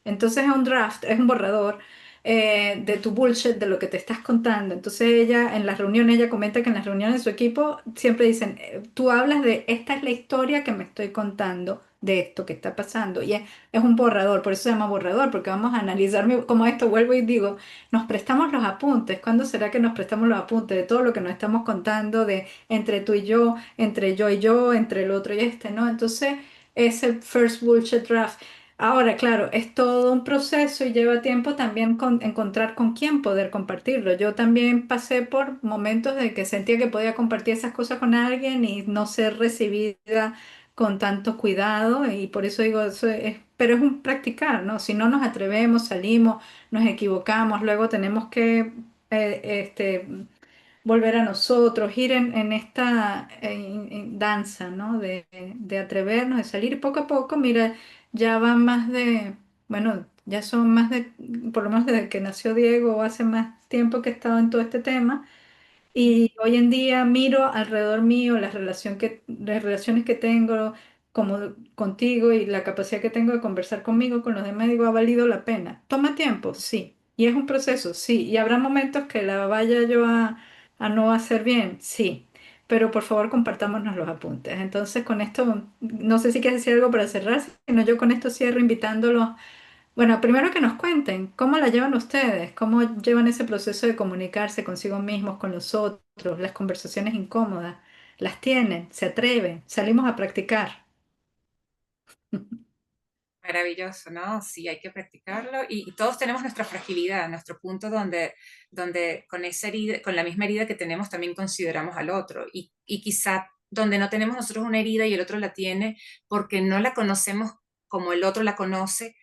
[SPEAKER 1] Entonces es un draft, es un borrador de tu bullshit, de lo que te estás contando. Entonces ella, en las reuniones, ella comenta que en las reuniones de su equipo siempre dicen, tú hablas de, esta es la historia que me estoy contando de esto que está pasando. Y es un borrador, por eso se llama borrador, porque vamos a analizar cómo esto, vuelvo y digo, nos prestamos los apuntes. ¿Cuándo será que nos prestamos los apuntes de todo lo que nos estamos contando, de entre tú y yo, entre yo y yo, entre el otro y este, ¿no? Entonces, ese first bullshit draft. Ahora, claro, es todo un proceso y lleva tiempo también encontrar con quién poder compartirlo. Yo también pasé por momentos de que sentía que podía compartir esas cosas con alguien y no ser recibida con tanto cuidado y por eso digo, pero es un practicar, ¿no? Si no nos atrevemos, salimos, nos equivocamos, luego tenemos que volver a nosotros, ir en esta danza, ¿no? De atrevernos, de salir poco a poco. Mira, ya van más bueno, ya son más por lo menos desde que nació Diego, hace más tiempo que he estado en todo este tema. Y hoy en día miro alrededor mío las relaciones que tengo como contigo y la capacidad que tengo de conversar conmigo, con los demás, digo, ha valido la pena. Toma tiempo, sí. Y es un proceso, sí. Y habrá momentos que la vaya yo a no hacer bien, sí. Pero por favor compartámonos los apuntes. Entonces con esto, no sé si quieres decir algo para cerrar, sino yo con esto cierro invitándolos bueno, primero que nos cuenten cómo la llevan ustedes, cómo llevan ese proceso de comunicarse consigo mismos, con los otros, las conversaciones incómodas, las tienen, se atreven, salimos a practicar.
[SPEAKER 2] Maravilloso, ¿no? Sí, hay que practicarlo y todos tenemos nuestra fragilidad, nuestro punto donde con esa herida, con la misma herida que tenemos también consideramos al otro y quizá donde no tenemos nosotros una herida y el otro la tiene porque no la conocemos como el otro la conoce,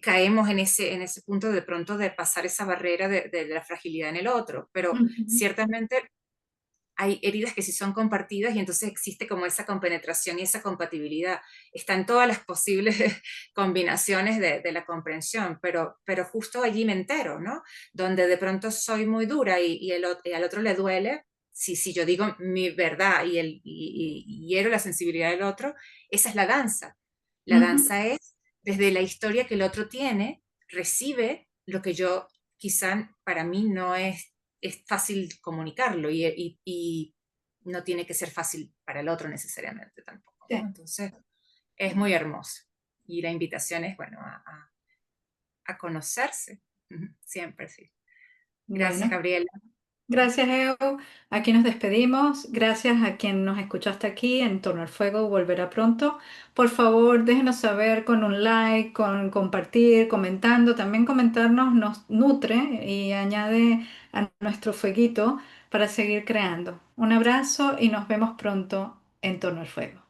[SPEAKER 2] caemos en ese punto de pronto de pasar esa barrera de la fragilidad en el otro, pero
[SPEAKER 1] Ujú.
[SPEAKER 2] ciertamente hay heridas que sí son compartidas y entonces existe como esa compenetración y esa compatibilidad. Están todas las posibles combinaciones de la comprensión, pero justo allí me entero, ¿no? Donde de pronto soy muy dura y al otro le duele, si yo digo mi verdad y hiero la sensibilidad del otro, esa es la danza. La
[SPEAKER 1] Ujú.
[SPEAKER 2] danza es desde la historia que el otro tiene, recibe lo que yo quizá para mí no es fácil comunicarlo y no tiene que ser fácil para el otro necesariamente tampoco, ¿no?
[SPEAKER 1] Sí.
[SPEAKER 2] Entonces, es muy hermoso. Y la invitación es, bueno, a conocerse. Siempre, sí. Gracias,
[SPEAKER 1] Bueno,
[SPEAKER 2] Gabriela.
[SPEAKER 1] gracias, Eo. Aquí nos despedimos. Gracias a quien nos escuchó hasta aquí. En Torno al Fuego volverá pronto. Por favor, déjenos saber con un like, con compartir, comentando. También comentarnos nos nutre y añade a nuestro fueguito para seguir creando. Un abrazo y nos vemos pronto en Torno al Fuego.